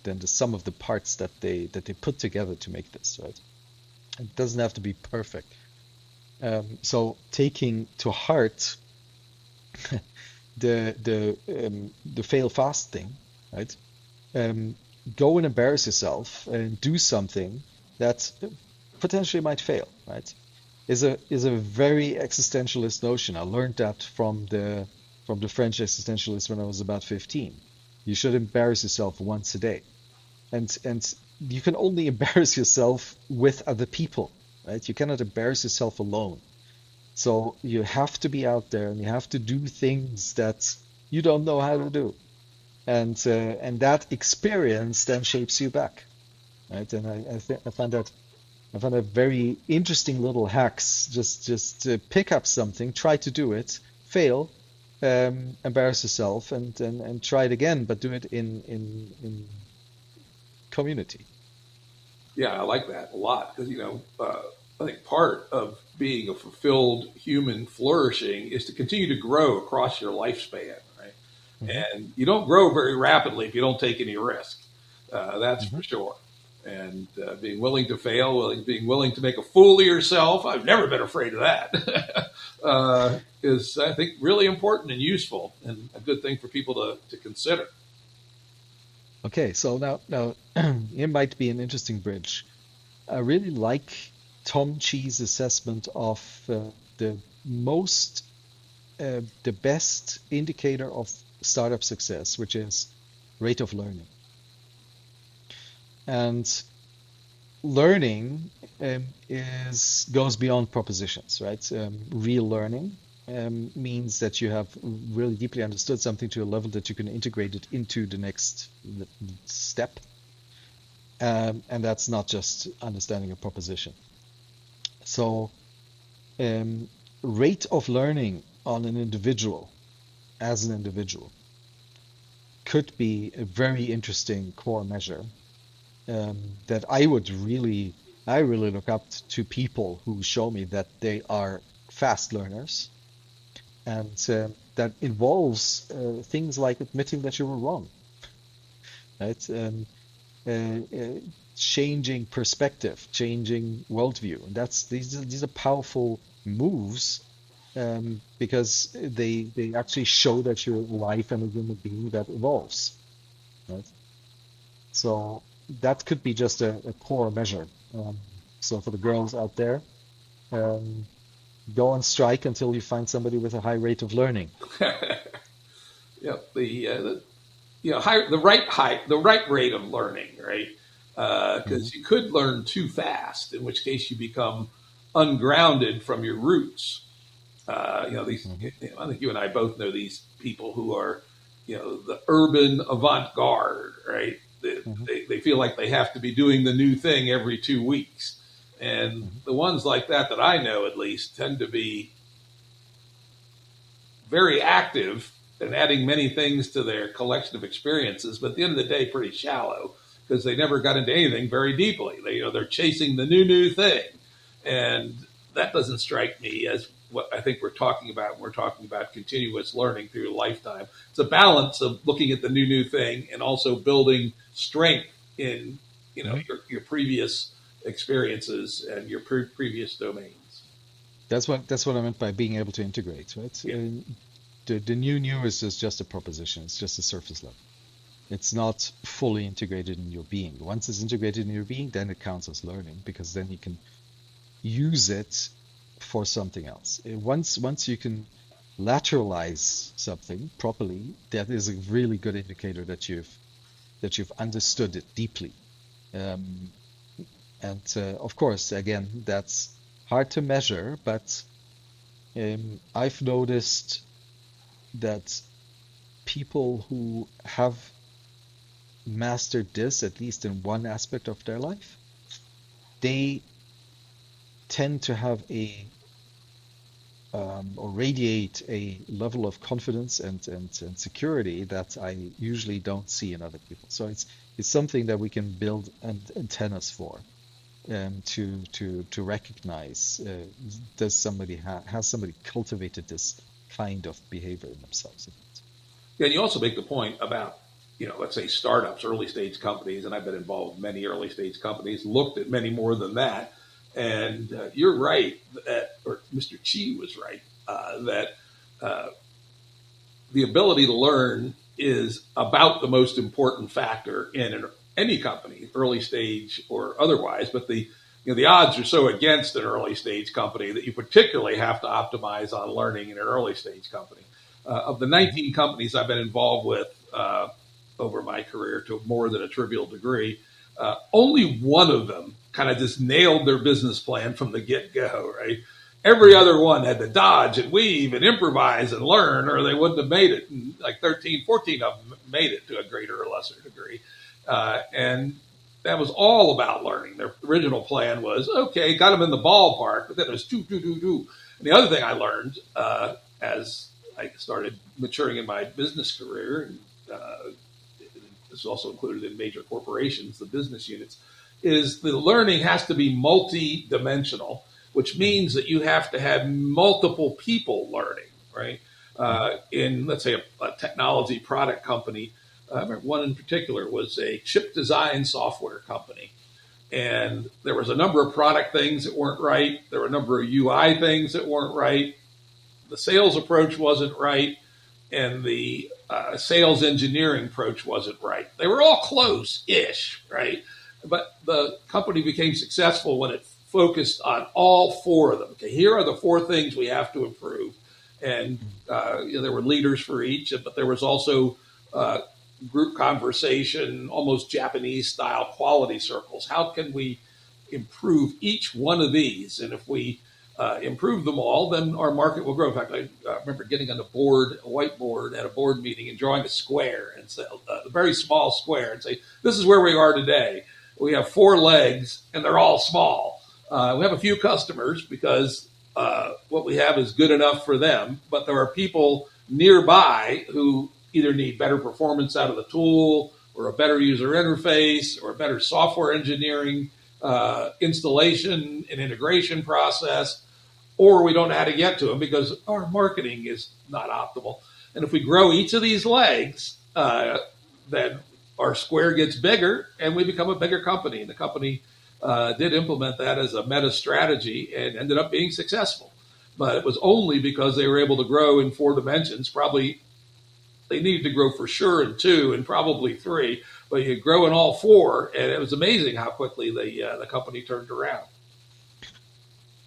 the sum of the parts that they put together to make this, right? It doesn't have to be perfect. So taking to heart the fail fast thing, right? Go and embarrass yourself and do something that potentially might fail, right? Is a very existentialist notion. I learned that from the French existentialists when I was about 15. You should embarrass yourself once a day. And you can only embarrass yourself with other people, right? You cannot embarrass yourself alone. So you have to be out there and you have to do things that you don't know how to do. And that experience then shapes you back, right? And I find that very interesting little hacks. Just to pick up something, try to do it, fail, embarrass yourself, and try it again, but do it in community. Yeah, I like that a lot because I think part of being a fulfilled human flourishing is to continue to grow across your lifespan, right? Mm-hmm. And you don't grow very rapidly if you don't take any risk. That's for sure. And being willing to fail, being willing to make a fool of yourself, I've never been afraid of that, is, I think, really important and useful and a good thing for people to consider. Okay, so now it might be an interesting bridge. I really like Tom Chi's assessment of the best indicator of startup success, which is rate of learning. And learning goes beyond propositions, right? Real learning means that you have really deeply understood something to a level that you can integrate it into the next step. And that's not just understanding a proposition. So rate of learning on an individual, as an individual, could be a very interesting core measure that I really look up to people who show me that they are fast learners, and that involves things like admitting that you were wrong, right? Changing perspective, changing worldview, and these are powerful moves because they actually show that you're alive and a human being that evolves, right? So that could be just a core measure. So for the girls out there, go on strike until you find somebody with a high rate of learning. Yeah, the right rate of learning, right? Because you could learn too fast, in which case you become ungrounded from your roots. I think you and I both know these people who are, the urban avant-garde, right? They feel like they have to be doing the new thing every 2 weeks. And the ones like that I know, at least, tend to be very active and adding many things to their collection of experiences, but at the end of the day, pretty shallow because they never got into anything very deeply. They're chasing the new thing. And that doesn't strike me as what I think we're talking about when we're talking about continuous learning through a lifetime. It's a balance of looking at the new thing and also building strength in your previous experiences and your previous domains. That's what I meant by being able to integrate, right? Yeah. The new is just a proposition. It's just a surface level. It's not fully integrated in your being. Once it's integrated in your being, then it counts as learning, because then you can use it for something else. Once you can lateralize something properly, that is a really good indicator that you've understood it deeply. Of course, again, that's hard to measure, but I've noticed that people who have mastered this, at least in one aspect of their life, they tend to have or radiate a level of confidence and security that I usually don't see in other people. So it's something that we can build antennas for, to recognize, has somebody cultivated this kind of behavior in themselves. Yeah, and you also make the point about, let's say startups, early stage companies, and I've been involved in many early stage companies, looked at many more than that. And you're right, or Mr. Chi was right, that the ability to learn is about the most important factor in any company, early stage or otherwise. But the odds are so against an early stage company that you particularly have to optimize on learning in an early stage company. Of the 19 companies I've been involved with over my career to more than a trivial degree, only one of them kind of just nailed their business plan from the get-go, right? Every other one had to dodge and weave and improvise and learn, or they wouldn't have made it. And like 13, 14 of them made it to a greater or lesser degree. And that was all about learning. Their original plan was, okay, got them in the ballpark, but then it was do. And the other thing I learned as I started maturing in my business career, and this is also included in major corporations, the business units, is the learning has to be multi-dimensional, which means that you have to have multiple people learning, right? In, let's say, a technology product company, I remember one in particular was a chip design software company. And there was a number of product things that weren't right. There were a number of UI things that weren't right. The sales approach wasn't right. And the sales engineering approach wasn't right. They were all close-ish, right? But the company became successful when it focused on all four of them. Okay, here are the four things we have to improve. And there were leaders for each, but there was also group conversation, almost Japanese-style quality circles. How can we improve each one of these? And if we improve them all, then our market will grow. In fact, I remember getting on a whiteboard at a board meeting and drawing a square, and say, a very small square, and say, this is where we are today. We have four legs, and they're all small. We have a few customers because what we have is good enough for them, but there are people nearby who either need better performance out of the tool or a better user interface or a better software engineering installation and integration process, or we don't know how to get to them because our marketing is not optimal. And if we grow each of these legs, then our square gets bigger and we become a bigger company. And the company did implement that as a meta strategy and ended up being successful. But it was only because they were able to grow in four dimensions. Probably they needed to grow for sure in two and probably three, but you grow in all four. And it was amazing how quickly the company turned around.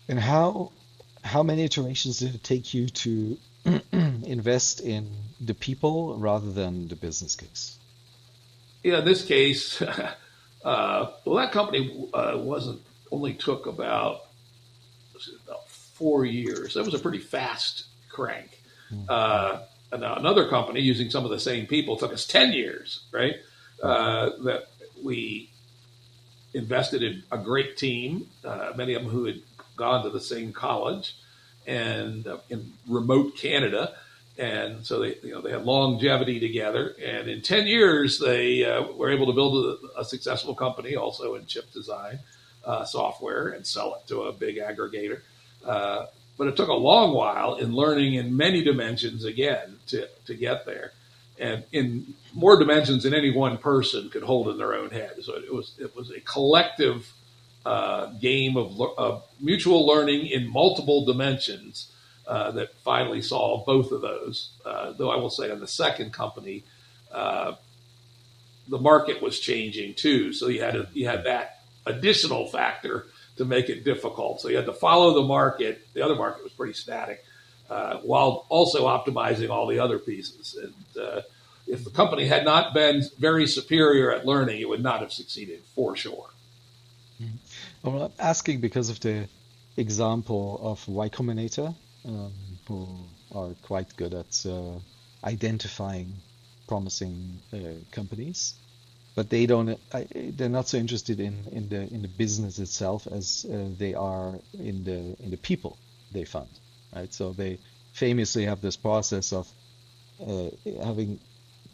And how many iterations did it take you to invest in the people rather than the business case? Yeah, in this case, that company only took about 4 years. That was a pretty fast crank. And now another company using some of the same people took us 10 years, right? That we invested in a great team, many of them who had gone to the same college and in remote Canada. And so they had longevity together. And in 10 years, they were able to build a successful company also in chip design software and sell it to a big aggregator. But it took a long while in learning in many dimensions again to get there, and in more dimensions than any one person could hold in their own head. So it was a collective game of mutual learning in multiple dimensions that finally solved both of those. Though I will say, in the second company, the market was changing too, so you had that additional factor to make it difficult. So you had to follow the market. The other market was pretty static, while also optimizing all the other pieces. And if the company had not been very superior at learning, it would not have succeeded for sure. Well, I'm asking because of the example of Y Combinator, who are quite good at identifying promising companies, but they're not so interested in the business itself as they are in the people they fund, right? So they famously have this process of having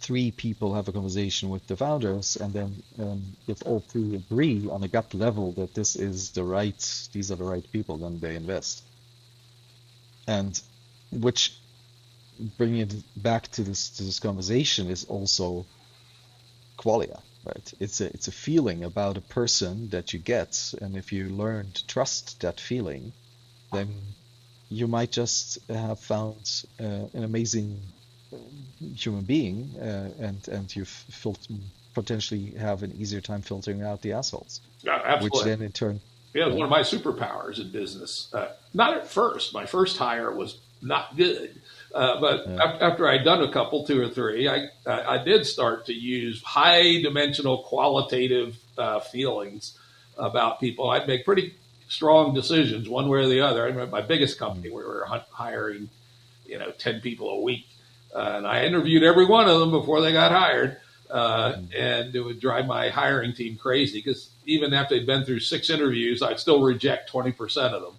three people have a conversation with the founders, and then if all three agree on a gut level that these are the right people, then they invest. And which, bringing it back to this conversation, is also qualia, right? It's a feeling about a person that you get, and if you learn to trust that feeling, then you might just have found an amazing human being, and you potentially have an easier time filtering out the assholes, Absolutely. which then in turn, Yeah, it was one of my superpowers in business. Not at first. My first hire was not good. But after I'd done a couple, two or three, I did start to use high dimensional qualitative feelings about people. I'd make pretty strong decisions one way or the other. I remember my biggest company, we were hiring 10 people a week. And I interviewed every one of them before they got hired. And it would drive my hiring team crazy because even after they'd been through 6 interviews, I'd still reject 20% of them.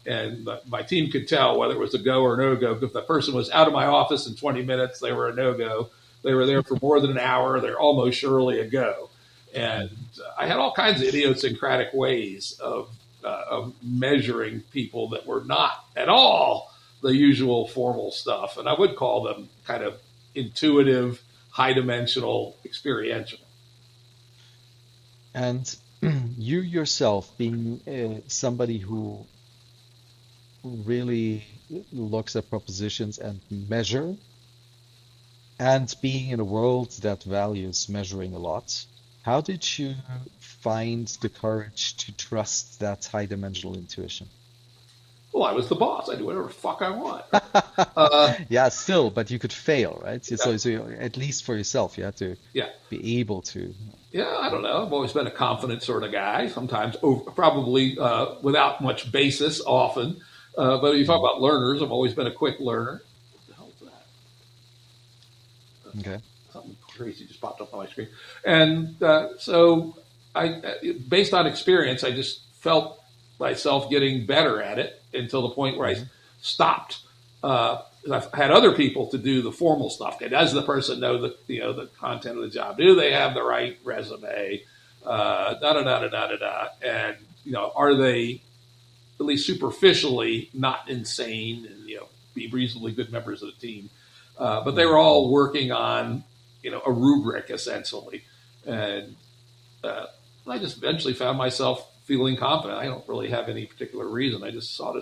And my team could tell whether it was a go or no go. If the person was out of my office in 20 minutes, they were a no go. They were there for more than an hour, they're almost surely a go. And I had all kinds of idiosyncratic ways of measuring people that were not at all the usual formal stuff. And I would call them kind of intuitive, high dimensional, experiential. And you yourself being somebody who really looks at propositions and measure, and being in a world that values measuring a lot, how did you find the courage to trust that high dimensional intuition? Well, I was the boss. I do whatever the fuck I want. Yeah, still, but you could fail, right? So at least for yourself, you had to be able to. Yeah, I don't know. I've always been a confident sort of guy, sometimes probably without much basis often. But if you talk about learners, I've always been a quick learner. What the hell is that? Okay. Something crazy just popped up on my screen. And so based on experience, I just felt myself getting better at it until the point where I stopped. I've had other people to do the formal stuff. Okay, does the person know the content of the job? Do they have the right resume? And are they at least superficially not insane and be reasonably good members of the team? But they were all working on a rubric essentially, and I just eventually found myself feeling confident. I don't really have any particular reason. I just saw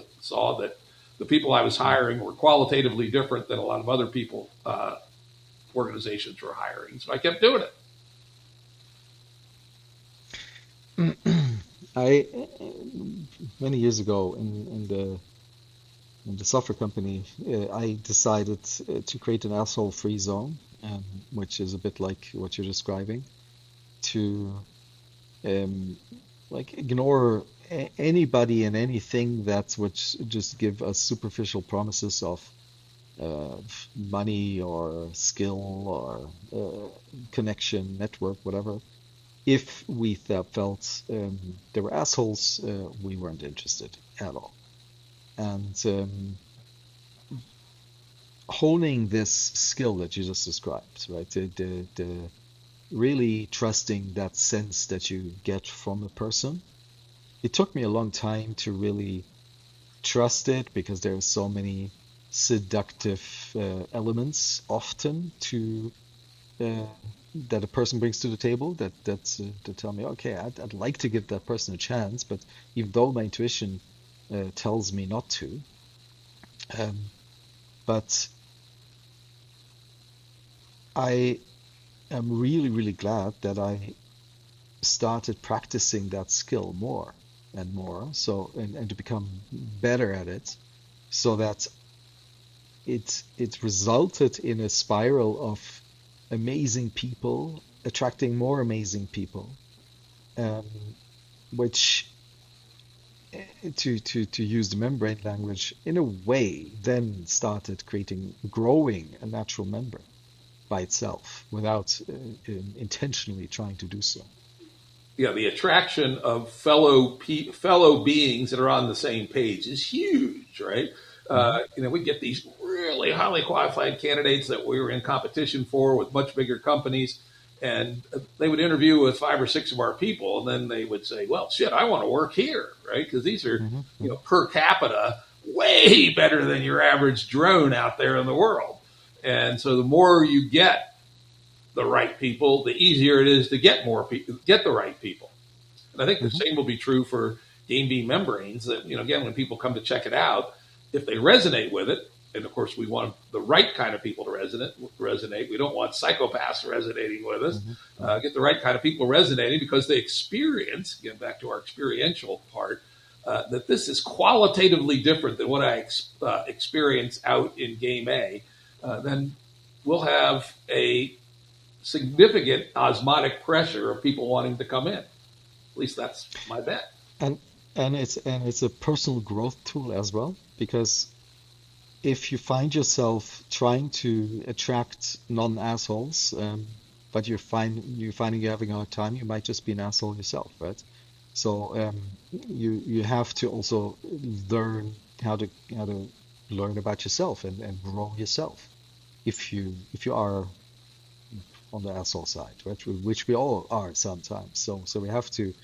that the people I was hiring were qualitatively different than a lot of other people organizations were hiring. So I kept doing it. Many years ago in the software company, I decided to create an asshole-free zone, which is a bit like what you're describing, to ignore anybody and anything that would just give us superficial promises of money or skill or connection, network, whatever. If we felt they were assholes, we weren't interested at all. And honing this skill that you just described, right? The really trusting that sense that you get from a person. It took me a long time to really trust it because there are so many seductive elements often to that a person brings to the table that's to tell me, okay, I'd like to give that person a chance, but even though my intuition tells me not to, um, but I am really, really glad that I started practicing that skill more and more, so and to become better at it, so that it resulted in a spiral of amazing people attracting more amazing people, um, which to use the membrane language in a way then started growing a natural membrane by itself without intentionally trying to do so. Yeah, the attraction of fellow beings that are on the same page is huge, right? Hmm. We get these really highly qualified candidates that we were in competition for with much bigger companies, and they would interview with 5 or 6 of our people, and then they would say, "Well, shit, I want to work here," right? Because these are, Hmm. Hmm. per capita, way better than your average drone out there in the world. And so, the more you get the right people, the easier it is to get get the right people. And I think the Hmm. same will be true for Game Beam membranes. That again, when people come to check it out, if they resonate with it, and of course we want the right kind of people to resonate. We don't want psychopaths resonating with us. Hmm. Get the right kind of people resonating because they experience. Again, back to our experiential part. That this is qualitatively different than what I experience out in Game A. Then we'll have a significant osmotic pressure of people wanting to come in. At least that's my bet. And it's a personal growth tool as well, because if you find yourself trying to attract non-assholes, but you're finding you're having a hard time, you might just be an asshole yourself, right? So you have to also learn how to learn about yourself and grow yourself if you are on the asshole side, right? Which we all are sometimes. So we have to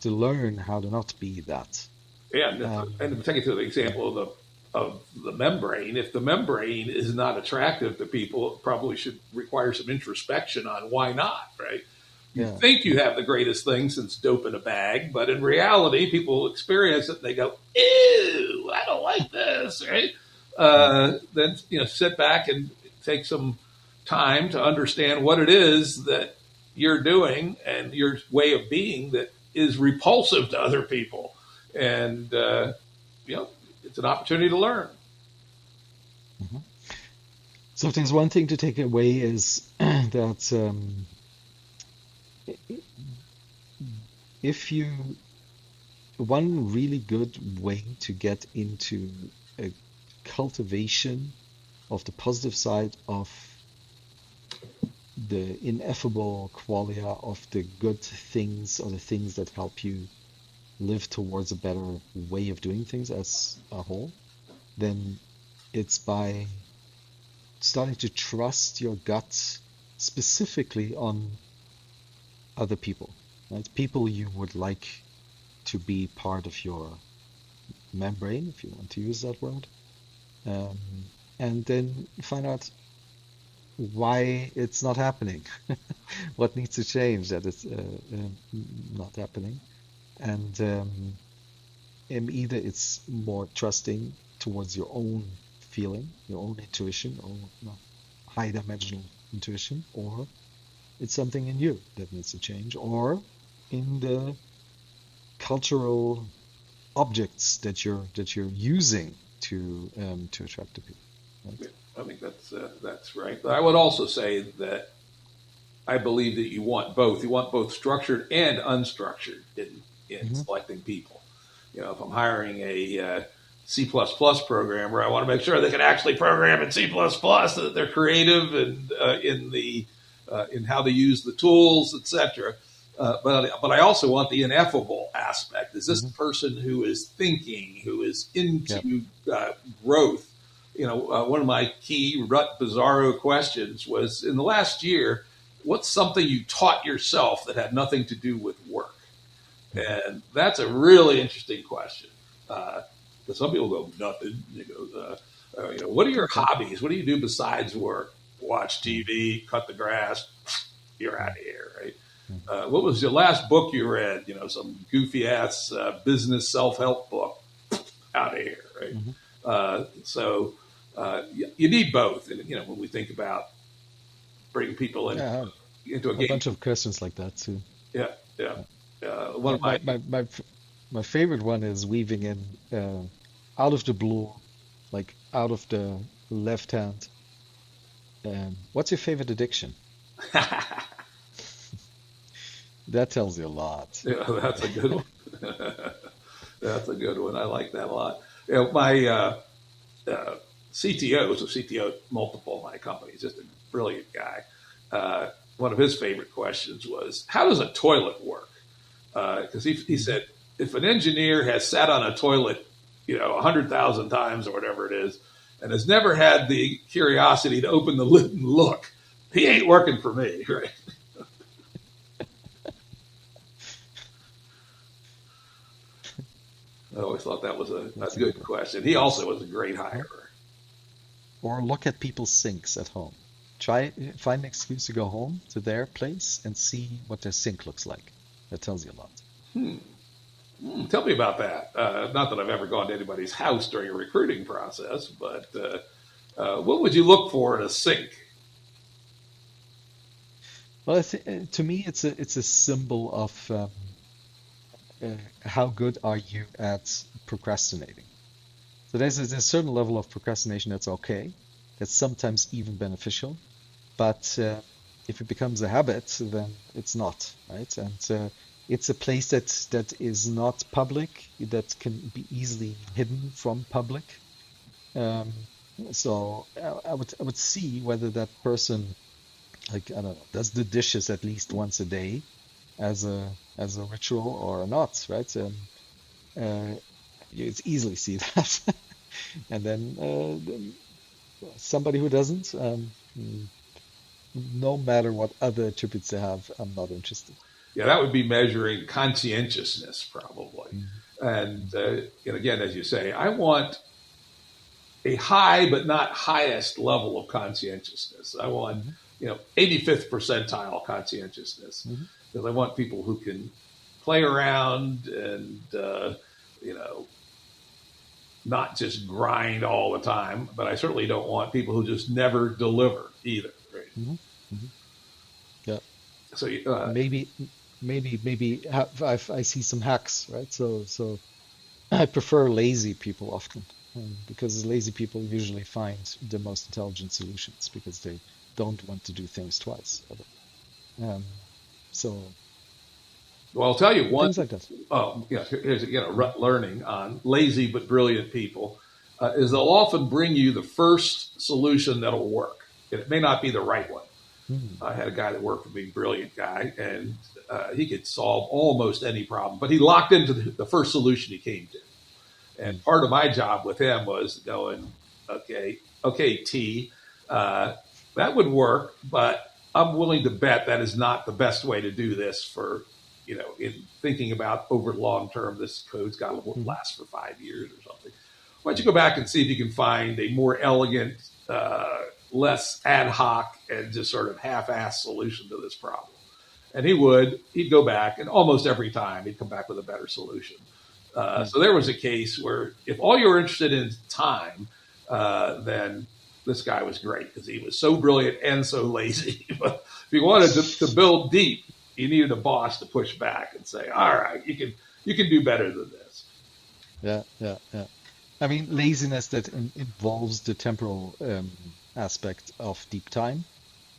learn how to not be that. And Um, to take it to the example of the membrane, if the membrane is not attractive to people, it probably should require some introspection on why not, right? You yeah. think you have the greatest thing since dope in a bag, but in reality, people experience it and they go, "Ew, I don't like this," right? Mm. Then sit back and take some time to understand what it is that you're doing and your way of being that is repulsive to other people, and it's an opportunity to learn. Mhm. So if there's one thing to take away is that if you one really good way to get into a cultivation of the positive side of the ineffable qualia of the good things or the things that help you live towards a better way of doing things as a whole, then it's by starting to trust your gut specifically on other people, right? People you would like to be part of your membrane, if you want to use that word, um, and then find out why it's not happening, what needs to change that it's not happening, and either it's more trusting towards your own feeling, your own intuition, or high dimensional intuition, or it's something in you that needs to change, or in the cultural objects that you're using to attract the people, right? I think that's right. But I would also say that I believe that you want both. You want both structured and unstructured in Hmm. selecting people. If I'm hiring a C++ programmer, I want to make sure they can actually program in C++, that they're creative and in how to use the tools, etc. But I also want the ineffable aspect. Is this Hmm. the person who is thinking, who is Yep. into growth? One of my key rut bizarro questions was in the last year, what's something you taught yourself that had nothing to do with work? Hmm. And that's a really interesting question. Uh, But some people go, nothing. You go, what are your hobbies? What do you do besides work? Watch TV, cut the grass. You're out of here, right? What was your last book you read? Some goofy ass business self-help book. Out of here, right? So you need both. And when we think about bringing people into a game, bunch of questions like that too. yeah. One of My favorite one is weaving in out of the blue, like out of the left hand. What's your favorite addiction? That tells you a lot. Yeah, that's a good one. That's a good one. I like that a lot. My CTO, so CTO multiple of my companies, just a brilliant guy. One of his favorite questions was, how does a toilet work? Because he said, if an engineer has sat on a toilet, 100,000 times or whatever it is, and has never had the curiosity to open the lid and look, he ain't working for me, right? I always thought that was a good question. He also was a great hirer. Or look at people's sinks at home. Find an excuse to go home to their place and see what their sink looks like. That tells you a lot. Tell me about that. Not that I've ever gone to anybody's house during a recruiting process, but what would you look for in a sink? Well, to me, it's a symbol of how good are you at procrastinating. So there's a certain level of procrastination that's okay, that's sometimes even beneficial, but if it becomes a habit, then it's not, right? And it's a place that is not public, that can be easily hidden from public. So I would see whether that person, like, I don't know, does the dishes at least once a day as a ritual or not, right? You easily see that. And then somebody who doesn't, no matter what other attributes they have, I'm not interested. Yeah, that would be measuring conscientiousness, probably. And again, as you say, I want a high but not highest level of conscientiousness. I want 85th percentile conscientiousness, because I want people who can play around and not just grind all the time. But I certainly don't want people who just never deliver either. Right? Yeah. So maybe I see some hacks, right? So I prefer lazy people often, because lazy people usually find the most intelligent solutions because they don't want to do things twice. Well, I'll tell you one. Things like that. Here's learning on lazy but brilliant people is they'll often bring you the first solution that'll work. It may not be the right one. I had a guy that worked for me, brilliant guy, and he could solve almost any problem, but he locked into the first solution he came to. And part of my job with him was going, okay, T, that would work, but I'm willing to bet that is not the best way to do this for, in thinking about over long term, this code's got to last for 5 years or something. Why don't you go back and see if you can find a more elegant, less ad hoc and just sort of half-assed solution to this problem. And he'd go back, and almost every time he'd come back with a better solution. So there was a case where if all you were interested in is time, then this guy was great because he was so brilliant and so lazy. But if you wanted to build deep, you needed a boss to push back and say, all right, you can do better than this. Yeah. I mean, laziness that involves the temporal aspect of deep time.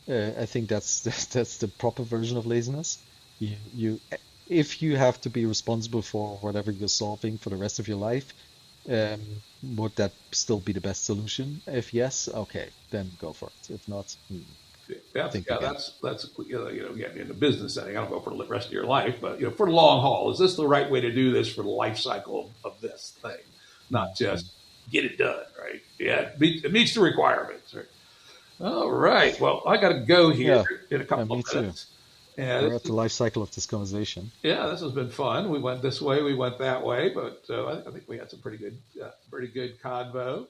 I think that's the proper version of laziness. If you have to be responsible for whatever you're solving for the rest of your life, would that still be the best solution? If yes, okay, then go for it. If not, that's again, in the business setting. I don't go for the rest of your life, but for the long haul, is this the right way to do this for the life cycle of this thing? Not just get it done, right? Yeah, it meets the requirements, right? All right. Well, I got to go here in a couple of minutes. And We're at the life cycle of this conversation. yeah, this has been fun. We went this way, we went that way, but I think we had some pretty good convo.